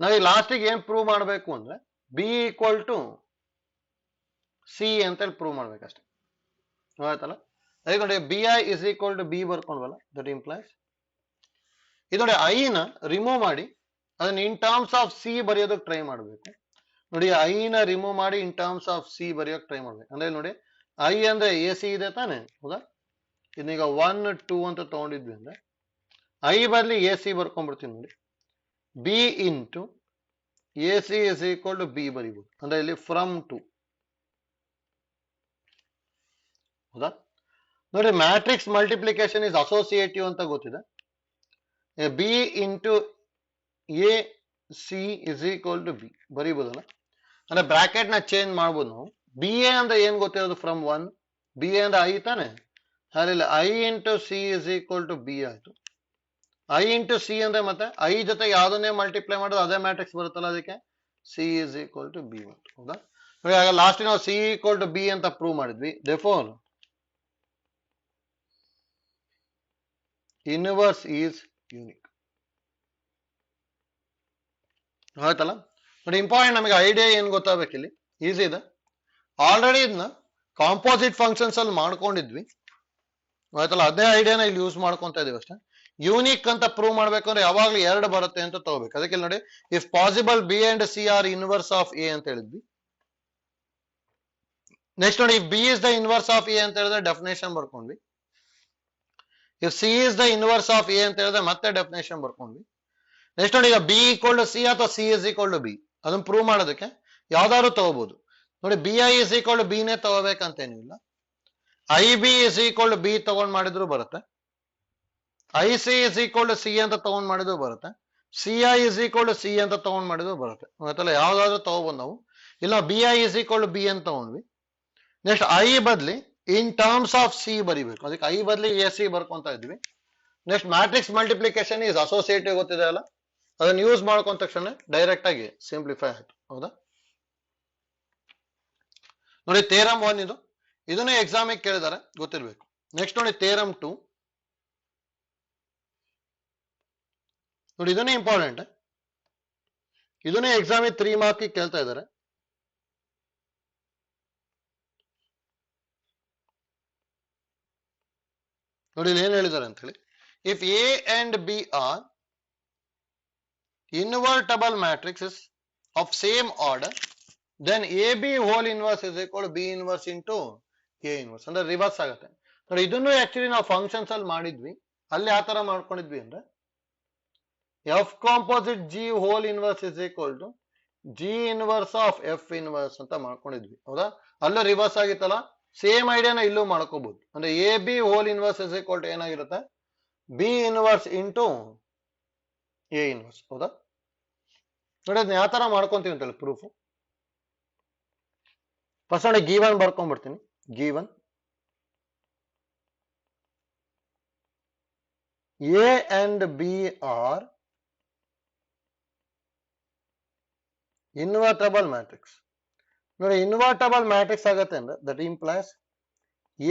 ನಾವು ಈ ಲಾಸ್ಟಿಗೆ ಏನ್ ಪ್ರೂವ್ ಮಾಡಬೇಕು ಅಂದ್ರೆ ಬಿ ಈಕ್ವಲ್ ಟು ಸಿ ಅಂತೇಳಿ ಪ್ರೂವ್ ಮಾಡ್ಬೇಕಷ್ಟೇ. ಆಯ್ತಲ್ಲ? ಅದಕ್ಕೆ ನೋಡಿ, B I is equal to B ಬರ್ಕೊಂಡ್ವಲ್ಲ, ದಟ್ ಇಂಪ್ಲೈಸ್ ಇದು ನೋಡಿ ಐನ ರಿಮೂವ್ ಮಾಡಿ ಅದನ್ನ ಇನ್ ಟರ್ಮ್ಸ್ ಆಫ್ ಸಿ ಬರೆಯೋದಕ್ಕೆ ಟ್ರೈ ಮಾಡಬೇಕು. ನೋಡಿ, ಐನ ರಿಮೂವ್ ಮಾಡಿ ಇನ್ ಟರ್ಮ್ಸ್ ಆಫ್ ಸಿ ಬರೆಯೋಕೆ ಟ್ರೈ ಮಾಡ್ಬೇಕು. ಅಂದ್ರೆ ನೋಡಿ, ಐ ಅಂದ್ರೆ ಎ ಸಿ ಇದೆ ತಾನೆ. ಹೌದಾ? ಇದೀಗ 1 2 ಅಂತ ತಗೊಂಡಿದ್ವಿ ಅಂದ್ರೆ ಐ ಬದಲಿ ಎ ಸಿ ಬರ್ಕೊಂಡ್ಬಿಡ್ತೀನಿ. ನೋಡಿ, B into A C is equal to B ಬರೀಬಹುದು. ಅಂದ್ರೆ ಇಲ್ಲಿ ಫ್ರಮ್ ಟು. ಹೌದಾ? ನೋಡಿ, ಮ್ಯಾಟ್ರಿಕ್ಸ್ ಮಲ್ಟಿಪ್ಲಿಕೇಶನ್ ಇಸ್ ಅಸೋಸಿಯೇಟಿವ್ ಅಂತ ಗೊತ್ತಿದೆ. B into A C is equal to B ಬರೀಬಹುದಲ್ಲ. ಅಂದ್ರೆ ಬ್ರಾಕೆಟ್ ನ ಚೇಂಜ್ ಮಾಡ್ಬೋದು ನಾವು. ಬಿ ಎ ಅಂದ್ರೆ ಏನ್ ಗೊತ್ತಿರೋದು? ಫ್ರಮ್ 1. ಬಿ ಎ ಅಂದ್ರೆ ಐ ತಾನೆ. ಅಲ್ಲಿ I into C is equal to B ಆಯ್ತು. ಐ ಇಂಟು ಸಿ ಅಂದ್ರೆ ಮತ್ತೆ ಐ ಜೊತೆ ಯಾವ್ದನ್ನೇ ಮಲ್ಟಿಪ್ಲೈ ಮಾಡೋದು ಅದೇ ಮ್ಯಾಟ್ರಿಕ್ಸ್ ಬರುತ್ತಲ್ಲ, ಅದಕ್ಕೆ C is equal to B ಬಂತು. ಹೌದಾ? ಲಾಸ್ಟ್ ನಾವು ಸಿ ಈಕ್ವಲ್ ಟು ಬಿ ಅಂತ ಪ್ರೂವ್ ಮಾಡಿದ್ವಿ. therefore inverse is unique. ಆಯ್ತಲ್ಲ? ನೋಡಿ, ಇಂಪಾರ್ಟೆಂಟ್, ನಮಗೆ ಐಡಿಯಾ ಏನ್ ಗೊತ್ತಾಗಬೇಕು ಇಲ್ಲಿ. ಈಸಿ ಇದೆ. ಆಲ್ರೆಡಿ ಇದನ್ನ ಕಾಂಪೋಸಿಟ್ ಫಂಕ್ಷನ್ಸ್ ಅಲ್ಲಿ ಮಾಡ್ಕೊಂಡಿದ್ವಿ. ಆಯ್ತಲ್ಲ? ಅದೇ ಐಡಿಯಾನ ಇಲ್ಲಿ ಯೂಸ್ ಮಾಡ್ಕೊಂತ ಇದೀವಿ ಅಷ್ಟೇ. ಯೂನಿಕ್ ಅಂತ ಪ್ರೂವ್ ಮಾಡ್ಬೇಕಂದ್ರೆ ಯಾವಾಗ್ಲೂ 2 ಬರುತ್ತೆ ಅಂತ ತಗೋಬೇಕು. ಅದಕ್ಕೆ ನೋಡಿ, if possible B and C are inverse of A ಅಂತ ಹೇಳಿದ್ವಿ. ನೆಕ್ಸ್ಟ್ ನೋಡಿ, if B is the inverse of A ಅಂತ ಹೇಳಿದ್ರೆ ಡೆಫಿನೇಷನ್ ಬರ್ಕೊಂಡ್ವಿ. If C is the inverse of A ಅಂತ ಹೇಳಿದ್ರೆ ಮತ್ತೆ ಡೆಫಿನೇಷನ್ ಬರ್ಕೊಂಡ್ವಿ. ನೆಕ್ಸ್ಟ್ ನೋಡಿ, ಈಗ ಬಿ ಈಕ್ವಲ್ ಟು ಸಿ ಅಥವಾ C is equal to B ಅದನ್ನ ಪ್ರೂವ್ ಮಾಡೋದಕ್ಕೆ ಯಾವ್ದಾದ್ರು ತಗೋಬಹುದು. ನೋಡಿ, B I is equal to B ನೇ ತಗೋಬೇಕಂತೇನಿಲ್ಲ. I B is equal to B ತಗೊಂಡ್ ಮಾಡಿದ್ರು ಬರುತ್ತೆ. I C is equal to C ಅಂತ ತಗೊಂಡ್ ಮಾಡಿದ್ರು ಬರುತ್ತೆ. C I is equal to C ಅಂತ ತಗೊಂಡ್ ಮಾಡಿದ್ರು ಬರುತ್ತೆ. ಆಯ್ತಲ್ಲ? ಯಾವ್ದಾದ್ರು ತಗೋಬಹುದು ನಾವು. ಇಲ್ಲ B I is equal to B ಅಂತ ತಗೊಂಡ್ವಿ. ನೆಕ್ಸ್ಟ್ ಐ ಬದ್ಲಿ ಇನ್ ಟರ್ಮ್ಸ್ ಆಫ್ ಸಿ ಬರಿಬೇಕು. ಅದಕ್ಕೆ ಐ ಬದ್ಲಿ ಎ ಸಿ ಬರ್ಕೊಂತ ಇದ್ವಿ. Next matrix multiplication is associative ಗೊತ್ತಿದೆ ಅಲ್ಲ, ಅದನ್ನ ಯೂಸ್ ಮಾಡ್ಕೊಂಡ ತಕ್ಷಣ ಡೈರೆಕ್ಟ್ ಆಗಿ ಸಿಂಪ್ಲಿಫೈ ಆಯ್ತು. ಹೌದಾ? ನೋಡಿ, ಥಿಯರಮ್ 1 ಇದು. ಇದನ್ನೇ ಎಕ್ಸಾಮಿಗೆ ಕೇಳಿದಾರೆ, ಗೊತ್ತಿರ್ಬೇಕು. ನೆಕ್ಸ್ಟ್ ನೋಡಿ, ಥಿಯರಮ್ 2. ನೋಡಿ, ಇದನ್ನೇ ಇಂಪಾರ್ಟೆಂಟ್. ಇದನ್ನೇ ಎಕ್ಸಾಮಿಗೆ 3 ಮಾರ್ಕ್ ಕೇಳ್ತಾ ಇದ್ದಾರೆ. ನೋಡಿ, ಇಲ್ಲಿ ಏನ್ ಹೇಳಿದ್ದಾರೆ ಅಂತ ಹೇಳಿ. If A and B are invertible matrices of same order, then AB whole inverse is equal to B inverse into A inverse. ಅಂದ್ರೆ ರಿವರ್ಸ್ ಆಗುತ್ತೆ. ನೋಡಿ, ಇದನ್ನು ಆಕ್ಚುಲಿ ನಾವು ಫಂಕ್ಷನ್ಸ್ ಅಲ್ಲಿ ಮಾಡಿದ್ವಿ. ಅಲ್ಲಿ ಯಾವ ತರ ಮಾಡ್ಕೊಂಡಿದ್ವಿ ಅಂದ್ರೆ F composite G whole inverse is equal to G inverse of F inverse ಅಂತ ಮಾಡ್ಕೊಂಡಿದ್ವಿ. ಹೌದಾ? ಅಲ್ಲೂ ರಿವರ್ಸ್ ಆಗಿತ್ತಲ್ಲ, ಸೇಮ್ ಐಡಿಯಾನ ಇಲ್ಲೂ ಮಾಡ್ಕೋಬಹುದು. ಅಂದ್ರೆ A B whole inverse is equal to ಏನಾಗಿರುತ್ತೆ? B inverse into A inverse. ಹೌದಾ? ನೋಡಿ, ಅದನ್ನ ಯಾವ ತರ ಮಾಡ್ಕೊಂತೀವಿ ಅಂತೇಳಿ ಪ್ರೂಫ್. ಫಸ್ಟ್ ನೋಡಿ, ಗಿವನ್ ಬರ್ಕೊಂಡ್ಬಿಡ್ತೀನಿ. Given A and B are invertible matrix. ನೋಡಿ, ಇನ್ವರ್ಟಬಲ್ ಮ್ಯಾಟ್ರಿಕ್ಸ್ ಆಗುತ್ತೆ ಅಂದ್ರೆ that implies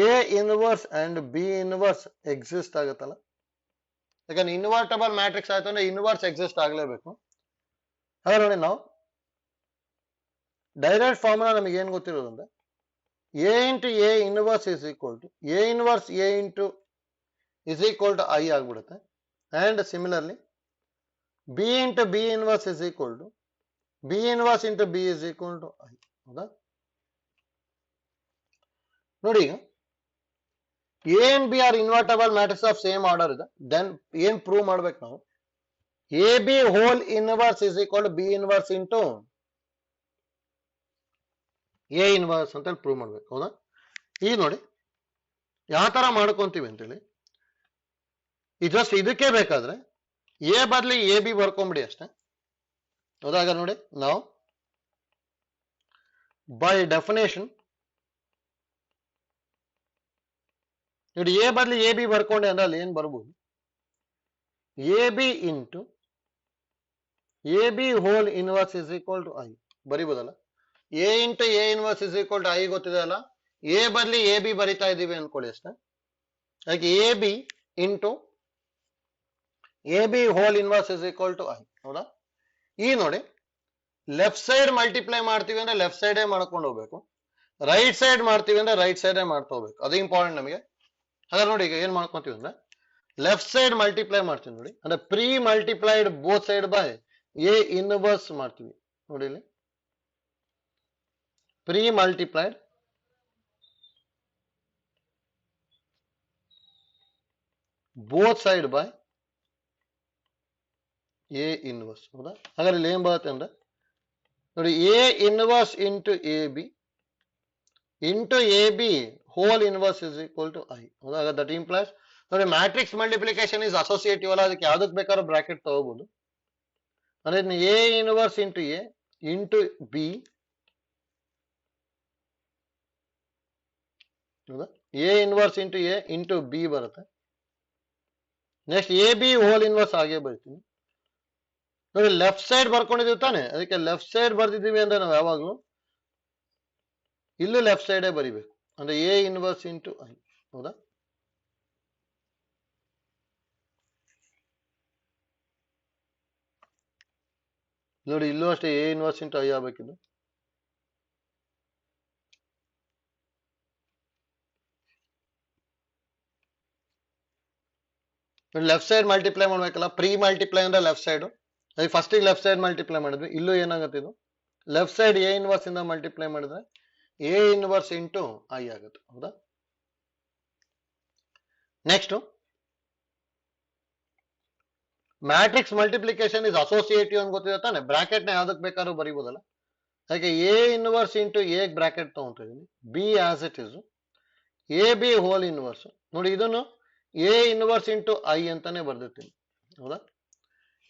A inverse and B inverse exist ಆಗುತ್ತಲ್ಲ. ಯಾಕಂದ್ರೆ ಇನ್ವರ್ಟಬಲ್ ಮ್ಯಾಟ್ರಿಕ್ಸ್ ಆಯ್ತು ಅಂದ್ರೆ ಇನ್ವರ್ಸ್ ಎಕ್ಸಿಸ್ಟ್ ಆಗ್ಲೇಬೇಕು. ಹಾಗಾದ್ರೆ ನೋಡಿ, ನಾವು ಡೈರೆಕ್ಟ್ ಫಾರ್ಮುಲಾ ನಮಗೆ ಏನ್ ಗೊತ್ತಿರೋದು ಅಂದ್ರೆ A into A inverse is equal to A inverse A into is equal to I ಆಗ್ಬಿಡುತ್ತೆ. And similarly B into B inverse is equal to B inverse into B is equal to I. ಹೌದಾ? ನೋಡಿ, ಈಗ A and B are invertible matrix of same order ಇದೆ. ದೆನ್ ಏನ್ ಪ್ರೂವ್ ಮಾಡ್ಬೇಕು ನಾವು? A B whole inverse is equal to B inverse into A inverse ಅಂತ ಪ್ರೂವ್ ಮಾಡ್ಬೇಕು. ಹೌದಾ? ಈಗ ನೋಡಿ, ಯಾವ ತರ ಮಾಡ್ಕೊಂತೀವಿ ಅಂತೇಳಿ ಈ ಜಸ್ಟ್ ಇದಕ್ಕೆ ಬೇಕಾದ್ರೆ ಎ ಬದಲಿ ಎ ಬಿ ಬರ್ಕೊಂಬಿಡಿ ಅಷ್ಟೇ. ಹೌದಾಗ ನೋಡಿ, ನಾವು ಬೈ ಡೆಫಿನೇಷನ್ ನೋಡಿ ಎ ಬದಲಿ ಎ ಬಿ ಬರ್ಕೊಂಡೆ ಅಂದ್ರೆ ಅಲ್ಲಿ ಏನ್ ಬರ್ಬೋದು, A B into A B whole inverse is equal to I ಬರಿಬೋದಲ್ಲ. A into A inverse is equal to I ಗೊತ್ತಿದೆ ಅಲ್ಲ, ಎ ಬದಲಿ ಎ ಬಿ ಬರಿತಾ ಇದೀವಿ ಅನ್ಕೊಳ್ಳಿ ಅಷ್ಟೇ. ಅದಕ್ಕೆ A B into A B whole inverse is equal to I. ಹೌದಾ, ಈ ನೋಡಿ ಲೆಫ್ಟ್ ಸೈಡ್ ಮಲ್ಟಿಪ್ಲೈ ಮಾಡ್ತೀವಿ ಅಂದ್ರೆ ಲೆಫ್ಟ್ ಸೈಡೇ ಮಾಡ್ಕೊಂಡು ಹೋಗ್ಬೇಕು, ರೈಟ್ ಸೈಡ್ ಮಾಡ್ತೀವಿ ಅಂದ್ರೆ ರೈಟ್ ಸೈಡೇ ಮಾಡ್ತಾ ಹೋಗ್ಬೇಕು. ಅದು ಇಂಪಾರ್ಟೆಂಟ್ ನಮಗೆ. ಹಾಗಾದ್ರೆ ನೋಡಿ ಈಗ ಏನ್ ಮಾಡ್ಕೊಂತೀವಿ ಅಂದ್ರೆ ಲೆಫ್ಟ್ ಸೈಡ್ ಮಲ್ಟಿಪ್ಲೈ ಮಾಡ್ತೀವಿ ನೋಡಿ, ಅಂದ್ರೆ pre multiplied both side by A inverse ಮಾಡ್ತೀವಿ ನೋಡಿ. ಇಲ್ಲಿ pre multiplied both side by A inverse. ಹೌದಾ, ಹಾಗಾದ್ರೆ ಇಲ್ಲಿ ಏನ್ ಬರುತ್ತೆ ಅಂದ್ರೆ ನೋಡಿ A inverse into A B into A B whole inverse is equal to I. ಹೌದಾ, ದಟ್ ಇಂಪ್ಲೈಸ್ ನೋಡಿ ಮ್ಯಾಟ್ರಿಕ್ಸ್ ಮಲ್ಟಿಪ್ಲಿಕೇಶನ್ ಇಸ್ ಅಸೋಸಿಯೇಟಿವ್ ಅಲ್ಲ, ಅದಕ್ಕೆ ಯಾವ್ದಕ್ ಬೇಕಾದ್ರೂ ಬ್ರಾಕೆಟ್ ತಗೋಬಹುದು. ಅಂದ್ರೆ A inverse into A into B, ಹೌದಾ, A inverse into A into B ಬರುತ್ತೆ. Next A B whole inverse ಹಾಗೆ ಬರ್ತೀನಿ ನೋಡಿ. ಲೆಫ್ಟ್ ಸೈಡ್ ಬರ್ಕೊಂಡಿದೀವಿ ತಾನೆ, ಅದಕ್ಕೆ ಲೆಫ್ಟ್ ಸೈಡ್ ಬರ್ದಿದ್ದೀವಿ ಅಂದ್ರೆ ನಾವು ಯಾವಾಗ್ಲೂ ಇಲ್ಲೂ ಲೆಫ್ಟ್ ಸೈಡೇ ಬರಿಬೇಕು, ಅಂದ್ರೆ ಎ ಇನ್ವರ್ಸ್ ಇಂಟು ಐ. ಹೌದಾ, ನೋಡಿ ಇಲ್ಲೂ ಅಷ್ಟೇ ಎ ಇನ್ವರ್ಸ್ ಇಂಟು ಐ ಆಗ್ಬೇಕಿದ್ದು. ಲೆಫ್ಟ್ ಸೈಡ್ ಮಲ್ಟಿಪ್ಲೈ ಮಾಡ್ಬೇಕಲ್ಲ, ಪ್ರೀ ಮಲ್ಟಿಪ್ಲೈ ಅಂದ್ರೆ ಲೆಫ್ಟ್ ಸೈಡ್, ಅದಕ್ಕೆ ಫಸ್ಟ್ ಲೆಫ್ಟ್ ಸೈಡ್ ಮಲ್ಟಿಪ್ಲೈ ಮಾಡಿದ್ವಿ. ಇಲ್ಲೂ ಏನಾಗುತ್ತೆ, ಇದು ಲೆಫ್ಟ್ ಸೈಡ್ ಎ ಇನ್ವರ್ಸ್ ಇಂದ ಮಲ್ಟಿಪ್ಲೈ ಮಾಡಿದ್ರೆ ಎ ಇನ್ವರ್ಸ್ ಇಂಟು ಐ ಆಗುತ್ತೆ. ಹೌದಾ, next matrix multiplication is associative ಅಂತ ಗೊತ್ತಿದೆ ತಾನೆ, ಬ್ರಾಕೆಟ್ ನ ಯಾವ್ದಕ್ ಬೇಕಾದ್ರೂ ಬರೀಬೋದಲ್ಲ. ಅದಕ್ಕೆ A inverse into A bracket ತಗೊಂತ ಇದೀನಿ, B as it is A B whole inverse. ನೋಡಿ ಇದನ್ನು ಎ ಇನ್ವರ್ಸ್ ಇಂಟು ಐ ಅಂತಾನೆ ಬರ್ದಿರ್ತೀನಿ. ಹೌದಾ,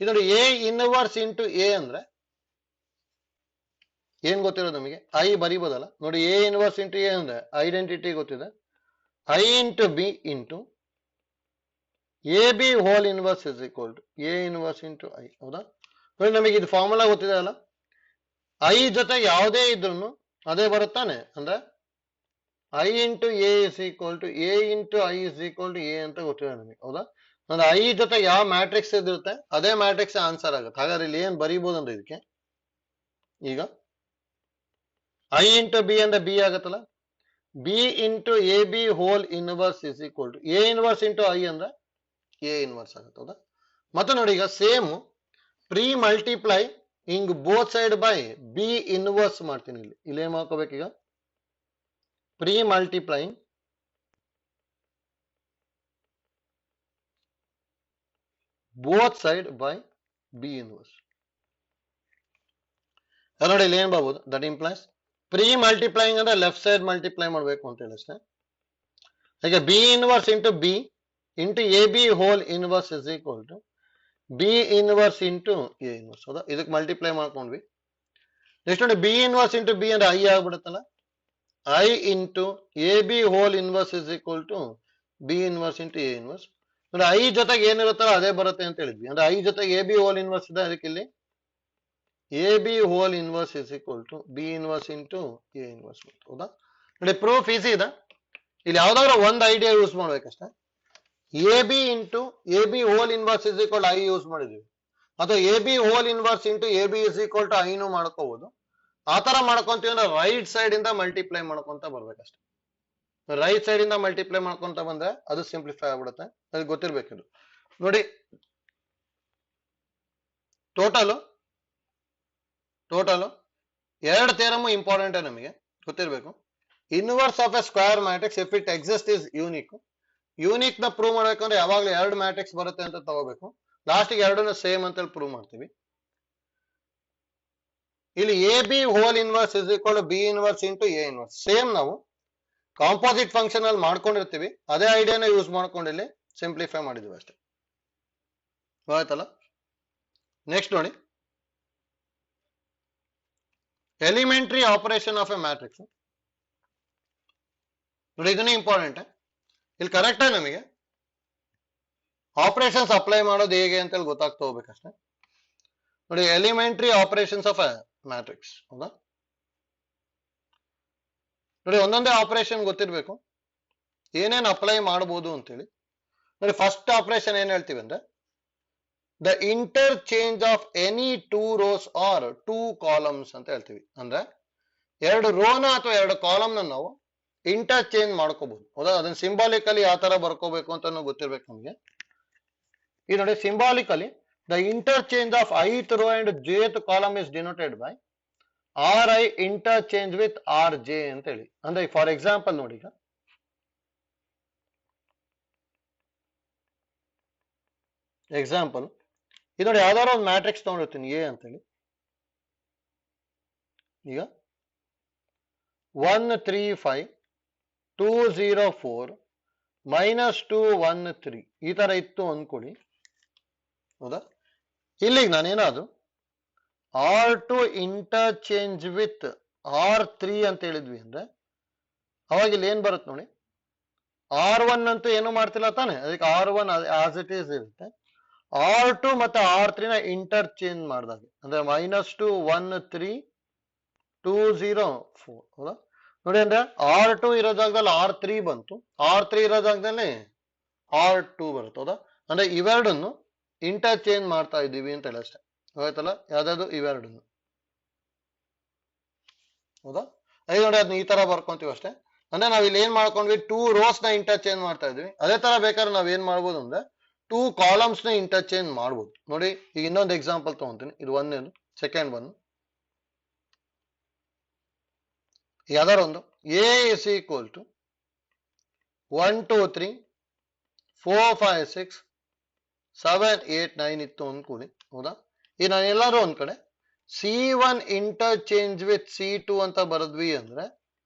ಇದು ನೋಡಿ ಎ ಇನ್ವರ್ಸ್ ಇಂಟು ಎ ಅಂದ್ರೆ ಏನ್ ಗೊತ್ತಿರೋದು ನಮಗೆ, ಐ ಬರೀಬೋದಲ್ಲ. ನೋಡಿ ಎ ಇನ್ವರ್ಸ್ ಇಂಟು ಎ ಅಂದ್ರೆ ಐಡೆಂಟಿಟಿ ಗೊತ್ತಿದೆ, I into B into A B whole inverse is equal to A inverse into I. ಹೌದಾ, ನೋಡಿ ನಮಗೆ ಇದು ಫಾರ್ಮುಲಾ ಗೊತ್ತಿದೆ ಅಲ್ಲ, ಐ ಜೊತೆ ಯಾವುದೇ ಇದ್ರು ಅದೇ ಬರುತ್ತಾನೆ, ಅಂದ್ರೆ I into A is equal to A into I is equal to A ಅಂತ ಗೊತ್ತಿದೆ ನಮಗೆ. ಹೌದಾ, ಅಂದ್ರೆ ಐ ಜೊತೆ ಯಾವ ಮ್ಯಾಟ್ರಿಕ್ಸ್ ಇದಿರುತ್ತೆ ಅದೇ ಮ್ಯಾಟ್ರಿಕ್ಸ್ ಆನ್ಸರ್ ಆಗುತ್ತೆ. ಹಾಗಾದ್ರೆ ಇಲ್ಲಿ ಏನ್ ಬರೀಬಹುದು ಅಂದ್ರೆ ಇದಕ್ಕೆ ಈಗ ಐ ಇಂಟು ಬಿ ಅಂದ್ರೆ ಬಿ ಆಗತ್ತಲ್ಲ, B into A B whole inverse is equal to A inverse into I ಅಂದ್ರೆ ಎ ಇನ್ವರ್ಸ್ ಆಗುತ್ತೆ. ಹೌದಾ, ಮತ್ತೆ ನೋಡಿ ಈಗ ಸೇಮ್ ಪ್ರೀ ಮಲ್ಟಿಪ್ಲೈ ಹಿಂಗ್ both side by B inverse ಮಾಡ್ತೀನಿ. ಇಲ್ಲಿ ಏನ್ ಮಾಡ್ಕೋಬೇಕು ಈಗ, pre multiplying both side by B inverse. ನೋಡಿ ಇಲ್ಲಿ ಏನ್ ಬರ್ಬೋದು, ದಟ್ ಇಂಪ್ಲೈಸ್ ಪ್ರೀ ಮಲ್ಟಿಪ್ಲೈಂಗ್ ಅಂದ್ರೆ ಲೆಫ್ಟ್ ಸೈಡ್ ಮಲ್ಟಿಪ್ಲೈ ಮಾಡ್ಬೇಕು ಅಂತ ಹೇಳಿ ಅಷ್ಟೇ. ಹಾಗೆ B inverse into B into A B whole inverse is equal to B inverse into A inverse. ಹೌದಾ, ಇದಕ್ಕೆ ಮಲ್ಟಿಪ್ಲೈ ಮಾಡ್ಕೊಂಡ್ವಿ. ನೆಕ್ಸ್ಟ್ ನೋಡಿ ಬಿ ಇನ್ವರ್ಸ್ ಇಂಟು ಬಿ ಅಂದ್ರೆ ಐ ಆಗ್ಬಿಡುತ್ತಲ್ಲ, I into A B whole inverse is equal to B inverse into A inverse. ಅಂದ್ರೆ ಐ ಜೊತೆಗೆ ಏನಿರುತ್ತಲ್ಲ ಅದೇ ಬರುತ್ತೆ ಅಂತ ಹೇಳಿದ್ವಿ. ಅಂದ್ರೆ ಐ ಜೊತೆಗೆ ಎ ಬಿ ಹೋಲ್ ಇನ್ವರ್ಸ್ ಇದೆ, ಅದಕ್ಕೆ ಇಲ್ಲಿ A B whole inverse is equal to B inverse into A inverse. ಹೌದಾ, ನೋಡಿ ಪ್ರೂಫ್ ಈಸಿ ಇದೆ. ಇಲ್ಲಿ ಯಾವ್ದಾದ್ರು ಒಂದು ಐಡಿಯಾ ಯೂಸ್ ಮಾಡ್ಬೇಕಷ್ಟೇ. A B into A B whole inverse is equal I use ಮಾಡಿದ್ವಿ, ಅಥವಾ A B whole inverse into A B is equal to ಐನು ಮಾಡ್ಕೋಬಹುದು. ಆ ತರ ಮಾಡ್ಕೊಂತೀವಿ ಅಂದ್ರೆ ರೈಟ್ ಸೈಡ್ ಇಂದ ಮಲ್ಟಿಪ್ಲೈ ಮಾಡ್ಕೊಂತ ಬರ್ಬೇಕಷ್ಟೇ. ರೈಟ್ ಸೈಡ್ ಇಂದ ಮಲ್ಟಿಪ್ಲೈ ಮಾಡ್ಕೊಂತ ಬಂದ್ರೆ ಅದು ಸಿಂಪ್ಲಿಫೈ ಆಗ್ಬಿಡುತ್ತೆ, ಅದಕ್ಕೆ ಗೊತ್ತಿರ್ಬೇಕಿದು. ನೋಡಿ ಟೋಟಲ್ ಎರಡು ಥಿಯರಮ್ ಇಂಪಾರ್ಟೆಂಟ್ ನಮಗೆ ಗೊತ್ತಿರ್ಬೇಕು. Inverse of A square matrix if it exist is unique. Unique ನ ಪ್ರೂವ್ ಮಾಡ್ಬೇಕಂದ್ರೆ ಯಾವಾಗ್ಲೂ ಎರಡು ಮ್ಯಾಟ್ರಿಕ್ಸ್ ಬರುತ್ತೆ ಅಂತ ತಗೋಬೇಕು, ಲಾಸ್ಟ್ಗೆ ಎರಡನ್ನ ಸೇಮ್ ಅಂತ ಹೇಳಿ ಪ್ರೂವ್ ಮಾಡ್ತೀವಿ. ಇಲ್ಲಿ A B whole inverse is equal B inverse into A inverse same ನಾವು ಕಾಂಪೋಸಿಟ್ ಫಂಕ್ಷನ್ ಅಲ್ಲಿ ಮಾಡ್ಕೊಂಡಿರ್ತೀವಿ, ಅದೇ ಐಡಿಯಾನ ಯೂಸ್ ಮಾಡ್ಕೊಂಡು ಇಲ್ಲಿ ಸಿಂಪ್ಲಿಫೈ ಮಾಡಿದ್ವಿ ಅಷ್ಟೇ. ಆಯ್ತಲ್ಲ. ನೆಕ್ಸ್ಟ್ ನೋಡಿ, elementary operation of A matrix. ನೋಡಿ ಇದನ್ನೇ ಇಂಪಾರ್ಟೆಂಟ್. ಇಲ್ಲಿ ಕರೆಕ್ಟ್ ನಮಗೆ ಆಪರೇಷನ್ಸ್ ಅಪ್ಲೈ ಮಾಡೋದು ಹೇಗೆ ಅಂತ ಹೇಳಿ ಗೊತ್ತಾಗ್ತಾ ಹೋಗ್ಬೇಕಷ್ಟೇ. ನೋಡಿ elementary operations of A matrix, ಹೌದಾ. ನೋಡಿ ಒಂದೊಂದೇ ಆಪರೇಷನ್ ಗೊತ್ತಿರ್ಬೇಕು, ಏನೇನು ಅಪ್ಲೈ ಮಾಡಬಹುದು ಅಂತೇಳಿ. ನೋಡಿ ಫಸ್ಟ್ ಆಪರೇಷನ್ ಏನ್ ಹೇಳ್ತೀವಿ ಅಂದ್ರೆ, the interchange of any two rows or two columns ಅಂತ ಹೇಳ್ತೀವಿ. ಅಂದ್ರೆ ಎರಡು ರೋನ ಅಥವಾ ಎರಡು ಕಾಲಮ್ ನಾವು ಇಂಟರ್ಚೇಂಜ್ ಮಾಡ್ಕೋಬಹುದು, ಹೌದಾ. ಅದನ್ನ ಸಿಂಬಾಲಿಕಲಿ ಯಾವ ತರ ಬರ್ಕೋಬೇಕು ಅಂತ ಗೊತ್ತಿರ್ಬೇಕು ನಮಗೆ. ಈ ನೋಡಿ symbolically the interchange of ith row and jth column is denoted by R I interchange with R J ಅಂತ ಹೇಳಿ. ಅಂದ್ರೆ ಫಾರ್ ಎಕ್ಸಾಂಪಲ್ ನೋಡಿ, ಈಗ ಎಕ್ಸಾಂಪಲ್ ಇದು ನೋಡಿ, ಯಾವ್ದಾದ್ರು ಒಂದು ಮ್ಯಾಟ್ರಿಕ್ಸ್ ತಗೊಂಡಿರ್ತೀನಿ ಎ ಅಂತೇಳಿ. ಈಗ 1 3 5 2 0 4 -2 1 3 ಈ ತರ ಇತ್ತು ಅಂದ್ಕೊಳ್ಳಿ, ಹೌದಾ. ಇಲ್ಲಿಗೆ ನಾನೇನಾದ್ರು R2 ಇಂಟರ್ಚೇಂಜ್ ವಿತ್ R3 ಅಂತ ಹೇಳಿದ್ವಿ ಅಂದ್ರೆ ಅವಾಗ ಇಲ್ಲಿ ಏನ್ ಬರುತ್ತೆ ನೋಡಿ, R1 ಅಂತೂ ಏನು ಮಾಡ್ತಿಲ್ಲ ತಾನೆ, ಅದಕ್ಕೆ R1 ಆಸ್ ಇಟ್ ಈಸ್ ಇರುತ್ತೆ. R2 ಮತ್ತೆ R3 ನ ಇಂಟರ್ಚೇಂಜ್ ಮಾಡಿದಾಗ ಅಂದ್ರೆ -2 1 3 2 0 4, ಹೌದಾ. ನೋಡಿ ಅಂದ್ರೆ R2 ಇರೋ ಜಾಗದಲ್ಲಿ R3 ಬಂತು, R3 ಇರೋ ಜಾಗದಲ್ಲಿ R2 ಬರುತ್ತೆ, ಹೌದಾ. ಅಂದ್ರೆ ಇವೆರಡನ್ನು ಇಂಟರ್ಚೇಂಜ್ ಮಾಡ್ತಾ ಇದ್ದೀವಿ ಅಂತ ಹೇಳಿ ಅಷ್ಟೇ, ಆಯ್ತಲ್ಲ. ಯಾವ್ದಾದ್ರು ಇವೆರಡನ್ನು, ಹೌದಾ. ಈಗ ನೋಡಿ ಅದನ್ನ ಈ ತರ ಬರ್ಕೊಂತೀವಿ ಅಷ್ಟೇ. ಅಂದ್ರೆ ನಾವ್ ಇಲ್ಲಿ ಏನ್ ಮಾಡ್ಕೊಂಡ್ವಿ, ಟೂ ರೋಸ್ ನ ಇಂಟರ್ಚೇಂಜ್ ಮಾಡ್ತಾ ಇದ್ವಿ. ಅದೇ ತರ ಬೇಕಾದ್ರೆ ನಾವ್ ಏನ್ ಮಾಡ್ಬೋದು ಅಂದ್ರೆ ಟೂ ಕಾಲಮ್ಸ್ ನ ಇಂಟರ್ಚೇಂಜ್ ಮಾಡ್ಬೋದು. ನೋಡಿ ಈಗ ಇನ್ನೊಂದು ಎಕ್ಸಾಂಪಲ್ ತಗೊಂತೀನಿ, ಇದು ಒಂದೇನು, ಸೆಕೆಂಡ್ ಒನ್. ಯಾವ್ದಾರು ಒಂದು ಎ ಇಸ್ ಈಕ್ವಲ್ ಟು 1 2 3 4 5 6 7 8 9 ಇತ್ತು ಅಂದ್ಕೊಳ್ಳಿ, ಹೌದಾ. ಈಗ ನಾನು ಎಲ್ಲಾರು ಒಂದ್ ಕಡೆ C1 ಇಂಟರ್ಚೇಂಜ್ ವಿತ್ C2 ಅಂತ ಬರದ್ವಿ ಅಂದ್ರೆ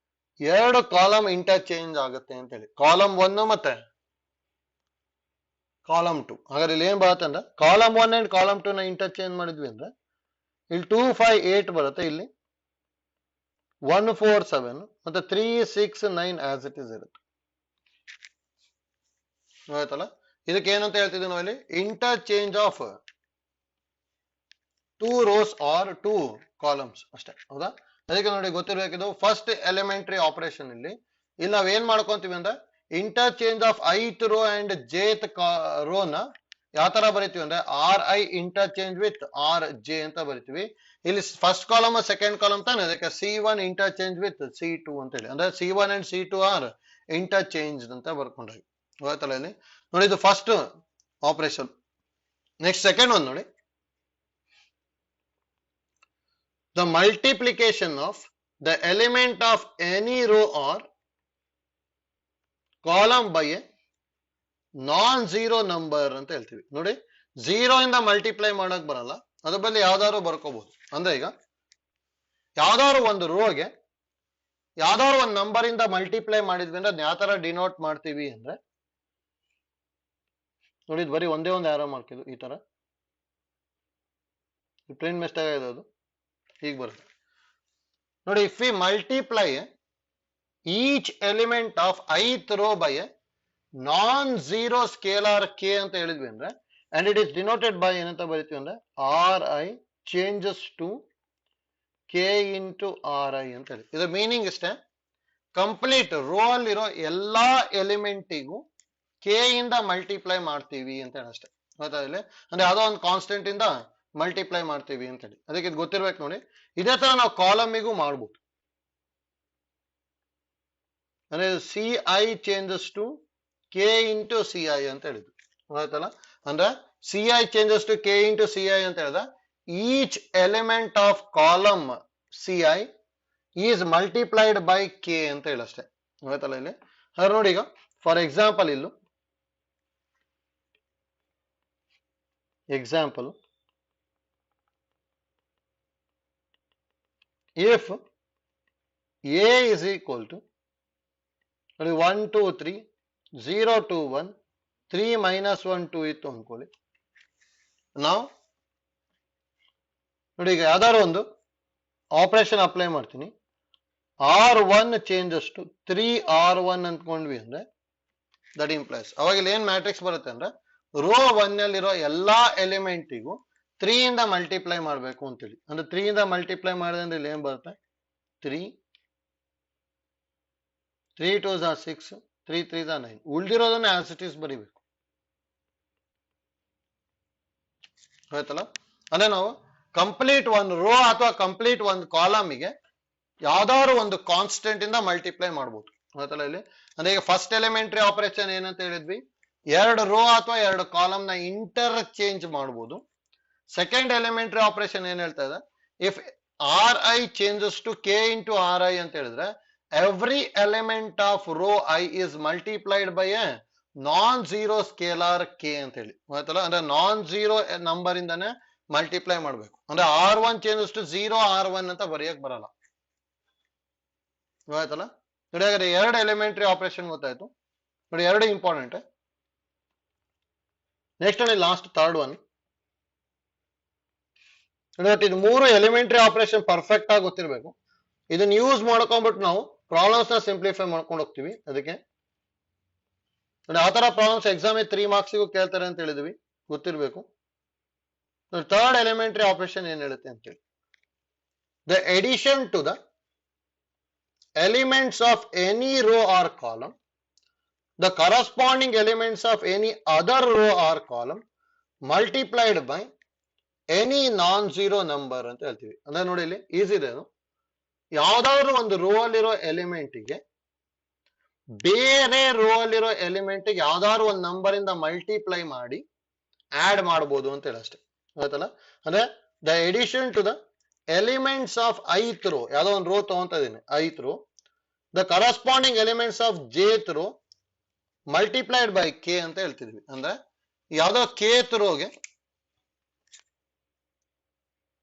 ಎರಡು ಕಾಲಮ್ ಇಂಟರ್ಚೇಂಜ್ ಆಗುತ್ತೆ ಅಂತ ಹೇಳಿ, ಕಾಲಮ್ 1 ಮತ್ತೆ ಕಾಲಮ್ 2. ಹಾಗಾದ್ರೆ ಇಲ್ಲಿ ಏನ್ ಬರುತ್ತೆ ಅಂದ್ರೆ ಕಾಲಮ್ 1 ಅಂಡ್ ಕಾಲಮ್ 2 ನ ಇಂಟರ್ಚೇಂಜ್ ಮಾಡಿದ್ವಿ ಅಂದ್ರೆ ಇಲ್ಲಿ 2 5 8 ಬರುತ್ತೆ, ಇಲ್ಲಿ 1 4 7 ಮತ್ತೆ 3 6 9 ಆಸ್ ಇಟ್ ಇಸ್ ಇರುತ್ತೆ, ಆಯ್ತಲ್ಲ. ಇದಕ್ಕೆ ಏನಂತ ಹೇಳ್ತಿದ್ವಿ ನಾವು ಇಲ್ಲಿ, interchange of two rows or two columns ಅಷ್ಟೇ, ಹೌದಾ. ಅದಕ್ಕೆ ನೋಡಿ ಗೊತ್ತಿರ್ಬೇಕಿದು ಫಸ್ಟ್ ಎಲಿಮೆಂಟರಿ ಆಪರೇಷನ್. ಇಲ್ಲಿ ನಾವ್ ಏನ್ ಮಾಡ್ಕೊಂತೀವಿ ಅಂದ್ರೆ interchange of ith row and jth row ನ ಯಾವ ತರ ಬರಿತೀವಿ ಅಂದ್ರೆ R I interchange with R J ಅಂತ ಬರಿತೀವಿ. ಇಲ್ಲಿ ಫಸ್ಟ್ ಕಾಲಮ್ ಸೆಕೆಂಡ್ ಕಾಲಮ್ ತಾನೆ, ಅದಕ್ಕೆ C1 ಇಂಟರ್ಚೇಂಜ್ ವಿತ್ C2 ಅಂತ ಹೇಳಿ, ಅಂದ್ರೆ C1 and C2 R interchange ಅಂತ ಬರ್ಕೊಂಡ್ರಿ, ಗೊತ್ತಲ್ಲ. ಇಲ್ಲಿ ನೋಡಿ ಇದು ಫಸ್ಟ್ ಆಪರೇಷನ್. ನೆಕ್ಸ್ಟ್ ಸೆಕೆಂಡ್ ಒಂದು ನೋಡಿ, the multiplication of the element of any row or column by a non-zero number ಅಂತ ಹೇಳ್ತೀವಿ. ನೋಡಿ 0 ಇಂದ ಮಲ್ಟಿಪ್ಲೈ ಮಾಡಕ್ ಬರಲ್ಲ, ಅದ್ರ ಬದಲು ಯಾವ್ದಾದ್ರು ಬರ್ಕೋಬಹುದು. ಅಂದ್ರೆ ಈಗ ಯಾವ್ದಾದ್ರು ಒಂದು ರೋಗೆ ಯಾವ್ದಾದ್ರು ಒಂದು ನಂಬರ್ ಇಂದ ಮಲ್ಟಿಪ್ಲೈ ಮಾಡಿದ್ವಿ ಅಂದ್ರೆ ಯಾವ ತರ ಡಿನೋಟ್ ಮಾಡ್ತೀವಿ ಅಂದ್ರೆ ನೋಡಿ ಬರೀ ಒಂದೇ ಒಂದು ಆರೋ ಮಾಡ್ತಿದ್ವಿ ಈ ತರ, ಪ್ರಿಂಟ್ ಮಿಸ್ಟೇಕ್ ಆಗಿದೆ ಅದು, ಹೀಗೆ ಬರುತ್ತೆ ನೋಡಿ. If we multiply each element of ith row by a non zero scalar K ಅಂತ ಹೇಳಿದ್ವಿ ಅಂದ್ರೆ and it is denoted by ಏನಂತ ಬರೀತೀವಿ ಅಂದ್ರೆ R I changes to K into R I ಅಂತ ಹೇಳಿ. ಇದರ ಮೀನಿಂಗ್ ಇಷ್ಟೇ, ಕಂಪ್ಲೀಟ್ ರೋ ಅಲ್ಲಿರೋ ಎಲ್ಲಾ ಎಲಿಮೆಂಟಿಗೂ ಕೆ ಇಂದ ಮಲ್ಟಿಪ್ಲೈ ಮಾಡ್ತೀವಿ ಅಂತ ಹೇಳಿ ಅಷ್ಟೇ, ಗೊತ್ತಾ. ಇಲ್ಲಿ ಅಂದ್ರೆ ಯಾವ್ದೋ ಒಂದು ಕಾನ್ಸ್ಟೆಂಟ್ ಇಂದ ಮಲ್ಟಿಪ್ಲೈ ಮಾಡ್ತೀವಿ ಅಂತ ಹೇಳಿ, ಅದಕ್ಕೆ ಇದು ಗೊತ್ತಿರ್ಬೇಕು ನೋಡಿ. ಇದೇ ತರ ನಾವು ಕಾಲಮಿಗೂ ಮಾಡ್ಬೋದು, ಅಂದ್ರೆ C I changes to K into C I ಅಂತ ಹೇಳಿದ್ರು, ಆಯ್ತಲ್ಲ. ಅಂದ್ರೆ C I changes to K into C I ಅಂತ ಹೇಳಿದ each element of column C I is multiplied by K ಅಂತ ಹೇಳಷ್ಟೇ, ಆಯ್ತಲ್ಲ. ಇಲ್ಲಿ ಹಾಗಾದ್ರೆ ನೋಡಿ, ಈಗ ಫಾರ್ ಎಕ್ಸಾಂಪಲ್ ಇಲ್ಲೂ example, if A is equal to ನೋಡಿ 1 2 3 0 2 1 3 - 1 2 ಇತ್ತು ಅನ್ಕೊಳ್ಳಿ. ನಾವು ನೋಡಿ ಈಗ ಯಾವ್ದಾದ್ರು ಒಂದು ಆಪರೇಷನ್ ಅಪ್ಲೈ ಮಾಡ್ತೀನಿ. R1 ಚೇಂಜಸ್ ಟು 3R1 ಅಂದ್ಕೊಂಡ್ವಿ ಅಂದ್ರೆ ದಟ್ ಇಂಪ್ಲೈಸ್ ಅವಾಗ ಇಲ್ಲಿ ಏನ್ ಮ್ಯಾಟ್ರಿಕ್ಸ್ ಬರುತ್ತೆ ಅಂದ್ರೆ ರೋ 1 ನಲ್ಲಿರೋ ಎಲ್ಲಾ ಎಲಿಮೆಂಟಿಗೂ 3 ಇಂದ ಮಲ್ಟಿಪ್ಲೈ ಮಾಡಬೇಕು ಅಂತೇಳಿ. ಅಂದ್ರೆ 3 ಇಂದ ಮಲ್ಟಿಪ್ಲೈ ಮಾಡಿದ್ರೆ ಅಂದ್ರೆ ಇಲ್ಲಿ ಏನ್ ಬರುತ್ತೆ 3 3 2s are 6 3 3s are 9. ಉಳಿದಿರೋದನ್ನ ಆಸ್ ಇಟ್ ಈಸ್ ಬರಿಬೇಕು. ಆಯ್ತಲ್ಲ. ಅಂದ್ರೆ ನಾವು ಕಂಪ್ಲೀಟ್ ಒಂದು ರೋ ಅಥವಾ ಕಂಪ್ಲೀಟ್ ಒಂದು ಕಾಲಮಿಗೆ ಯಾವ್ದಾದ್ರು ಒಂದು ಕಾನ್ಸ್ಟೆಂಟ್ ಇಂದ ಮಲ್ಟಿಪ್ಲೈ ಮಾಡ್ಬೋದು. ಆಯ್ತಲ್ಲ. ಇಲ್ಲಿ ಅಂದ್ರೆ ಈಗ ಫಸ್ಟ್ ಎಲಿಮೆಂಟ್ರಿ ಆಪರೇಷನ್ ಏನಂತ ಹೇಳಿದ್ವಿ, ಎರಡು ರೋ ಅಥವಾ ಎರಡು ಕಾಲಮ್ ನ ಇಂಟರ್ ಚೇಂಜ್ ಮಾಡ್ಬೋದು. ಸೆಕೆಂಡ್ ಎಲಿಮೆಂಟ್ರಿ ಆಪರೇಷನ್ ಏನ್ ಹೇಳ್ತಾ ಇದೆ, if R I changes to K into R I ಅಂತ ಹೇಳಿದ್ರೆ every element of row I is multiplied by a non zero scalar K ಅಂತ ಹೇಳಿ. ಆಯ್ತಲ್ಲ. ಅಂದ್ರೆ ನಾನ್ ಝೀರೋ ನಂಬರ್ ಇಂದಾನೆ ಮಲ್ಟಿಪ್ಲೈ ಮಾಡ್ಬೇಕು. ಅಂದ್ರೆ R1 ಚೇಂಜಸ್ ಟು 0 R1 ಅಂತ ಬರೆಯಕ್ ಬರಲ್ಲ. ಆಯ್ತಲ್ಲ. ನೋಡಿ ಹಾಗಾದ್ರೆ ಎರಡು ಎಲಿಮೆಂಟ್ರಿ ಆಪರೇಷನ್ ಗೊತ್ತಾಯ್ತು. ನೋಡಿ ಎರಡು ಇಂಪಾರ್ಟೆಂಟ್. ನೆಕ್ಸ್ಟ್ ನೋಡಿ ಲಾಸ್ಟ್ ಥರ್ಡ್ ಒನ್. ನೋಡಿ ಇದು ಮೂರು ಎಲಿಮೆಂಟ್ರಿ ಆಪರೇಷನ್ ಪರ್ಫೆಕ್ಟ್ ಆಗಿ ಗೊತ್ತಿರಬೇಕು. ಇದನ್ನ ಯೂಸ್ ಮಾಡ್ಕೊಂಡ್ಬಿಟ್ಟು ನಾವು ಪ್ರಾಬ್ಲಮ್ಸ್ ನ ಸಿಂಪ್ಲಿಫೈ ಮಾಡ್ಕೊಂಡು ಹೋಗ್ತೀವಿ. ಅದಕ್ಕೆ ನೋಡಿ ಆ ತರ ಪ್ರಾಬ್ಲಮ್ಸ್ ಎಕ್ಸಾಮ್ 3 ಮಾರ್ಕ್ಸ್ಗೂ ಕೇಳ್ತಾರೆ ಅಂತ ಹೇಳಿದ್ವಿ, ಗೊತ್ತಿರ್ಬೇಕು. ಥರ್ಡ್ ಎಲಿಮೆಂಟ್ರಿ ಆಪರೇಷನ್ ಏನ್ ಹೇಳುತ್ತೆ ಅಂತೇಳಿ, the addition to the elements of any row or column the corresponding elements of any other row or column multiplied by any non zero number ಅಂತ ಹೇಳ್ತೀವಿ. ಅಂದ್ರೆ ನೋಡಿ ಇಲ್ಲಿ ಈಸಿ ಇದೆ. ಅದು ಯಾವ್ದಾದ್ರು ಒಂದು ರೋ ಅಲ್ಲಿರೋ ಎಲಿಮೆಂಟಿಗೆ ಬೇರೆ ರೋ ಅಲ್ಲಿರೋ ಎಲಿಮೆಂಟ್ಗೆ ಯಾವ್ದಾದ್ರು ಒಂದು ನಂಬರ್ ಇಂದ ಮಲ್ಟಿಪ್ಲೈ ಮಾಡಿ ಆಡ್ ಮಾಡಬಹುದು ಅಂತ ಹೇಳಿ ಅಷ್ಟೇ. ಆಯ್ತಲ್ಲ. ಅಂದ್ರೆ the addition to the elements of ith row, ಯಾವ್ದೋ ಒಂದು ರೋ ತಗೊಂತ ಇದೀನಿ ith row, the corresponding elements of jth row multiplied by K ಅಂತ ಹೇಳ್ತಿದ್ವಿ. ಅಂದ್ರೆ ಯಾವ್ದೋ ಕೇತ್ ರೋಗೆ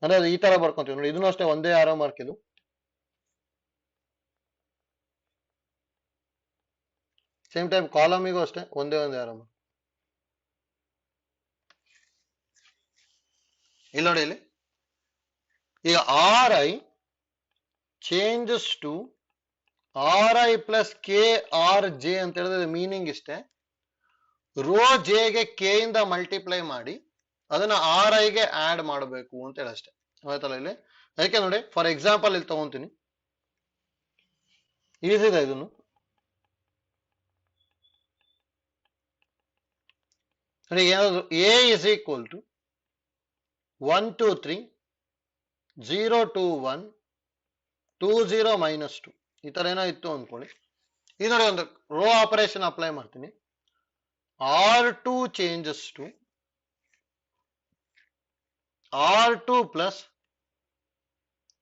ಅಂದ್ರೆ ಈ ತರ ಬರ್ಕೊಂತೀವಿ ನೋಡಿ. ಇದನ್ನು ಅಷ್ಟೇ ಒಂದೇ ಆರೋ ಮಾರ್ಕ್. ಇದು ಸೇಮ್ ಟೈಮ್ ಕಾಲಮಿಗೂ ಅಷ್ಟೇ ಒಂದೇ ಆರೋ ಮಾರ್ಕ್. ಇಲ್ಲಿ ನೋಡಿ, ಇಲ್ಲಿ ಈಗ R I changes to R I plus K R J ಅಂತ ಹೇಳಿದ್ರೆ ಮೀನಿಂಗ್ ಇಷ್ಟೇ, ರೋ ಜೆಗೆ ಕೆ ಇಂದ ಮಲ್ಟಿಪ್ಲೈ ಮಾಡಿ ಅದನ್ನ ಆರ್ ಐಗೆ ಆಡ್ ಮಾಡಬೇಕು ಅಂತ ಹೇಳಿ ಅಷ್ಟೇ. ಆಯ್ತಲ್ಲ. ಇಲ್ಲಿ ಅದಕ್ಕೆ ನೋಡಿ ಫಾರ್ ಎಕ್ಸಾಂಪಲ್ ಇಲ್ಲಿ ತಗೊಂತೀನಿ, ಈಸಿ ಇದೆ ಇದನ್ನು. ಏನಾದ್ರು ಎ ಇಸ್ ಈಕ್ವಲ್ ಟು 1 2 3 0 2 1 2 0 -2 ಈ ತರ ಏನೋ ಇತ್ತು ಅನ್ಕೊಳ್ಳಿ. ಈ ನೋಡಿ ಒಂದು ರೋ ಆಪರೇಷನ್ ಅಪ್ಲೈ ಮಾಡ್ತೀನಿ. R2 changes to R2 plus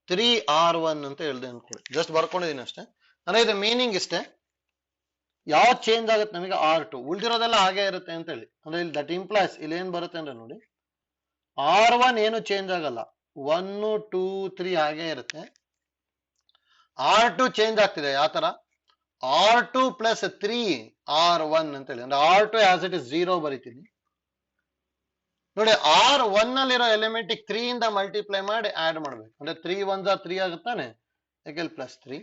3R1 ಅಂತ ಹೇಳ್ದೆ ಅನ್ಕೊಳ್ಳಿ. ಜಸ್ಟ್ ಬರ್ಕೊಂಡಿದ್ದೀನಿ ಅಷ್ಟೇ. ಅಂದ್ರೆ ಇದು ಮೀನಿಂಗ್ ಇಷ್ಟೇ, ಯಾವ ಚೇಂಜ್ ಆಗುತ್ತೆ ನಮಗೆ R2, ಉಳಿದಿರೋದೆಲ್ಲ ಹಾಗೆ ಇರುತ್ತೆ ಅಂತ ಹೇಳಿ. ಅಂದ್ರೆ ಇಲ್ಲಿ ದಟ್ ಇಂಪ್ಲೈಸ್ ಇಲ್ಲಿ ಏನ್ ಬರುತ್ತೆ ಅಂದ್ರೆ ನೋಡಿ R1 ಏನು ಚೇಂಜ್ ಆಗಲ್ಲ, 1 2 3 ಹಾಗೆ ಇರುತ್ತೆ. R2 ಚೇಂಜ್ ಆಗ್ತಿದೆ. ಯಾವ ತರ R2 ಪ್ಲಸ್ 3R1 ಅಂತ ಹೇಳಿ. ಅಂದ್ರೆ R2 ಆಸ್ ಇಟ್ ಇಸ್ 0 ಬರೀತೀನಿ. ನೋಡಿ R1 ನಲ್ಲಿರೋ ಎಲಿಮೆಂಟ್ 3 ಇಂದ ಮಲ್ಟಿಪ್ಲೈ ಮಾಡಿ ಆಡ್ ಮಾಡ್ಬೇಕು. ಅಂದ್ರೆ 3 1s are 3 ಆಗುತ್ತಾನೆ, ಯಾಕೆ ಪ್ಲಸ್ 3.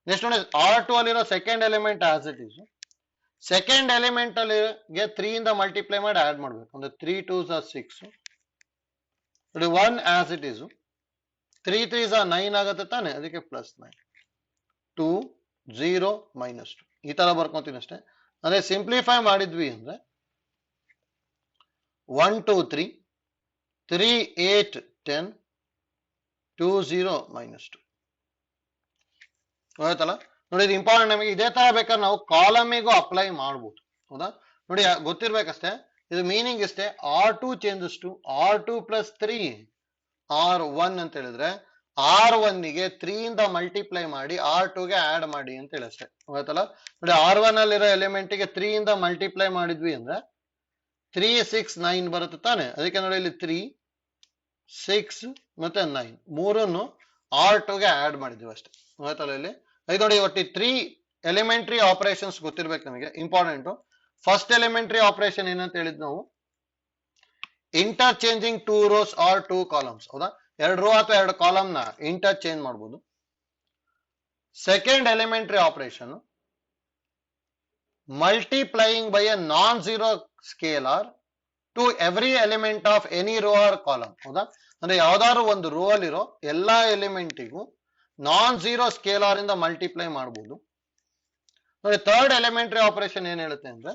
ನೆಕ್ಸ್ಟ್ ನೋಡಿ R2 ಅಲ್ಲಿರೋ second element as it is, second element ಅಲ್ಲಿ 3 ಇಂದ ಮಲ್ಟಿಪ್ಲೈ ಮಾಡಿ ಆಡ್ ಮಾಡ್ಬೇಕು. ಅಂದ್ರೆ 3 2s are 6 ನೋಡಿ 1 as it is, 3 3s are 9 ಆಗುತ್ತೆ ತಾನೆ, ಅದಕ್ಕೆ ಪ್ಲಸ್ 9 2 0 -2 ಈ ತರ ಬರ್ಕೊಂತೀನಿ ಅಷ್ಟೇ. ಅಂದ್ರೆ ಸಿಂಪ್ಲಿಫೈ ಮಾಡಿದ್ವಿ ಅಂದ್ರೆ 1 2 3 3 8 10 2 0 -2 ಆಯ್ತಲ್ಲ. ನೋಡಿ ಇದು ಇಂಪಾರ್ಟೆಂಟ್. ನಮಗೆ ಇದೇ ತರ ಬೇಕಾದ್ರೆ ನಾವು ಕಾಲಮಿಗೂ ಅಪ್ಲೈ ಮಾಡ್ಬೋದು. ಹೌದಾ. ನೋಡಿ ಗೊತ್ತಿರ್ಬೇಕಷ್ಟೇ, ಇದು ಮೀನಿಂಗ್ ಇಷ್ಟೇ, R2 changes to R2 plus 3R1 ಅಂತ ಹೇಳಿದ್ರೆ R1 ಗೆ 3 ಇಂದ ಮಲ್ಟಿಪ್ಲೈ ಮಾಡಿ R2 ಗೆ ಆಡ್ ಮಾಡಿ ಅಂತ ಹೇಳಿ ಅಷ್ಟೇ. ಆಯ್ತಲ್ಲ. ನೋಡಿ R1 ಅಲ್ಲಿರೋ ಎಲಿಮೆಂಟ್ ಗೆ 3 ಇಂದ ಮಲ್ಟಿಪ್ಲೈ ಮಾಡಿದ್ವಿ ಅಂದ್ರೆ 3 6 9 ಬರುತ್ತೆ ತಾನೆ, ಅದಕ್ಕೆ ನೋಡಿ ಇಲ್ಲಿ 3 6 ಮತ್ತೆ 9 ಮೂರನ್ನು R2 ಗೆ ಆಡ್ ಮಾಡಿದ್ವಿ ಅಷ್ಟೇ. ಆಯ್ತಲ್ಲ. ಇಲ್ಲಿ ಇದು ನೋಡಿ ಒಟ್ಟು 3 ಎಲಿಮೆಂಟ್ರಿ ಆಪರೇಷನ್ಸ್ ಗೊತ್ತಿರ್ಬೇಕು ನಮಗೆ, ಇಂಪಾರ್ಟೆಂಟ್. ಫಸ್ಟ್ ಎಲಿಮೆಂಟ್ರಿ ಆಪರೇಷನ್ ಏನಂತ ಹೇಳಿದ್ ನಾವು, ಇಂಟರ್ಚೇಂಜಿಂಗ್ 2 rows ಆರ್ 2 ಕಾಲಮ್ಸ್. ಹೌದಾ, 2 ರೋ ಅಥವಾ 2 ಕಾಲಮ್ ನ ಇಂಟರ್ಚೇಂಜ್ ಮಾಡಬಹುದು. Second elementary operation, multiplying by a non zero scalar to every element of any row or column. ಹೌದಾ, ಅಂದ್ರೆ ಯಾವ್ದಾದ್ರು ಒಂದು ರೋ ಅಲ್ಲಿರೋ ಎಲ್ಲಾ ಎಲಿಮೆಂಟಿಗೂ ನಾನ್ ಝೀರೋ ಸ್ಕೇಲಾರ್ ಇಂದ ಮಲ್ಟಿಪ್ಲೈ ಮಾಡಬಹುದು. ನೋಡಿ, ಥರ್ಡ್ ಎಲಿಮೆಂಟ್ರಿ ಆಪರೇಷನ್ ಏನ್ ಹೇಳುತ್ತೆ ಅಂದ್ರೆ,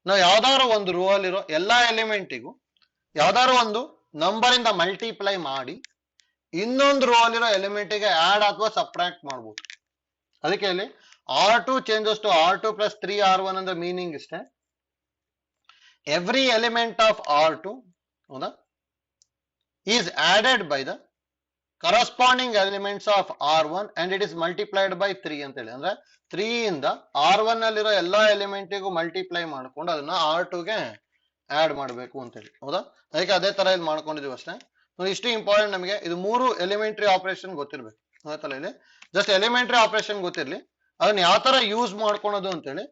ನಾವು ಯಾವ್ದಾದ್ರು ಒಂದು ರೋ ಅಲ್ಲಿರೋ ಎಲ್ಲಾ ಎಲಿಮೆಂಟಿಗೂ ಯಾವ್ದಾದ್ರು ಒಂದು ನಂಬರ್ ಇಂದ ಮಲ್ಟಿಪ್ಲೈ ಮಾಡಿ ಇನ್ನೊಂದು ರೋ ಅಲ್ಲಿರೋ ಎಲಿಮೆಂಟಿಗೆ ಆಡ್ ಅಥವಾ ಸಬ್ಟ್ರಾಕ್ಟ್ ಮಾಡಬಹುದು. ಅದಕ್ಕೆ ಇಲ್ಲಿ R2 changes to R2 plus 3R1 ಅಂದ್ರೆ ಮೀನಿಂಗ್ ಇಷ್ಟೇ. ಎವ್ರಿ ಎಲಿಮೆಂಟ್ ಆಫ್ R2, ಹೌದಾ, is added by the corresponding elements of R1 and it is multiplied by 3 ಅಂತ ಹೇಳಿ. ಅಂದ್ರೆ 3 ಇಂದ R1 ಅಲ್ಲಿರೋ ಎಲ್ಲಾ ಎಲಿಮೆಂಟಿಗೂ ಮಲ್ಟಿಪ್ಲೈ ಮಾಡ್ಕೊಂಡು ಅದನ್ನ R2 ಗೆ ಆಡ್ ಮಾಡಬೇಕು ಅಂತ ಹೇಳಿ. ಹೌದಾ, ಅದಕ್ಕೆ ಅದೇ ತರ ಇಲ್ಲಿ ಮಾಡ್ಕೊಂಡಿದೀವಿ ಅಷ್ಟೇ. ಇಷ್ಟು ಇಂಪಾರ್ಟೆಂಟ್ ನಮಗೆ. ಇದು 3 ಎಲಿಮೆಂಟ್ರಿ ಆಪರೇಷನ್ ಗೊತ್ತಿರ್ಬೇಕು. ಆಯ್ತಲ್ಲ, ಇಲ್ಲಿ ಜಸ್ಟ್ ಎಲಿಮೆಂಟ್ರಿ ಆಪರೇಷನ್ ಗೊತ್ತಿರ್ಲಿ, ಅದನ್ನ ಯಾವ ತರ ಯೂಸ್ ಮಾಡ್ಕೊಳೋದು ಅಂತೇಳಿ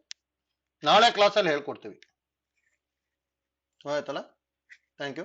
ನಾಳೆ ಕ್ಲಾಸಲ್ಲಿ ಹೇಳ್ಕೊಡ್ತೀವಿ. ಆಯ್ತಲ್ಲ, ಥ್ಯಾಂಕ್ ಯು.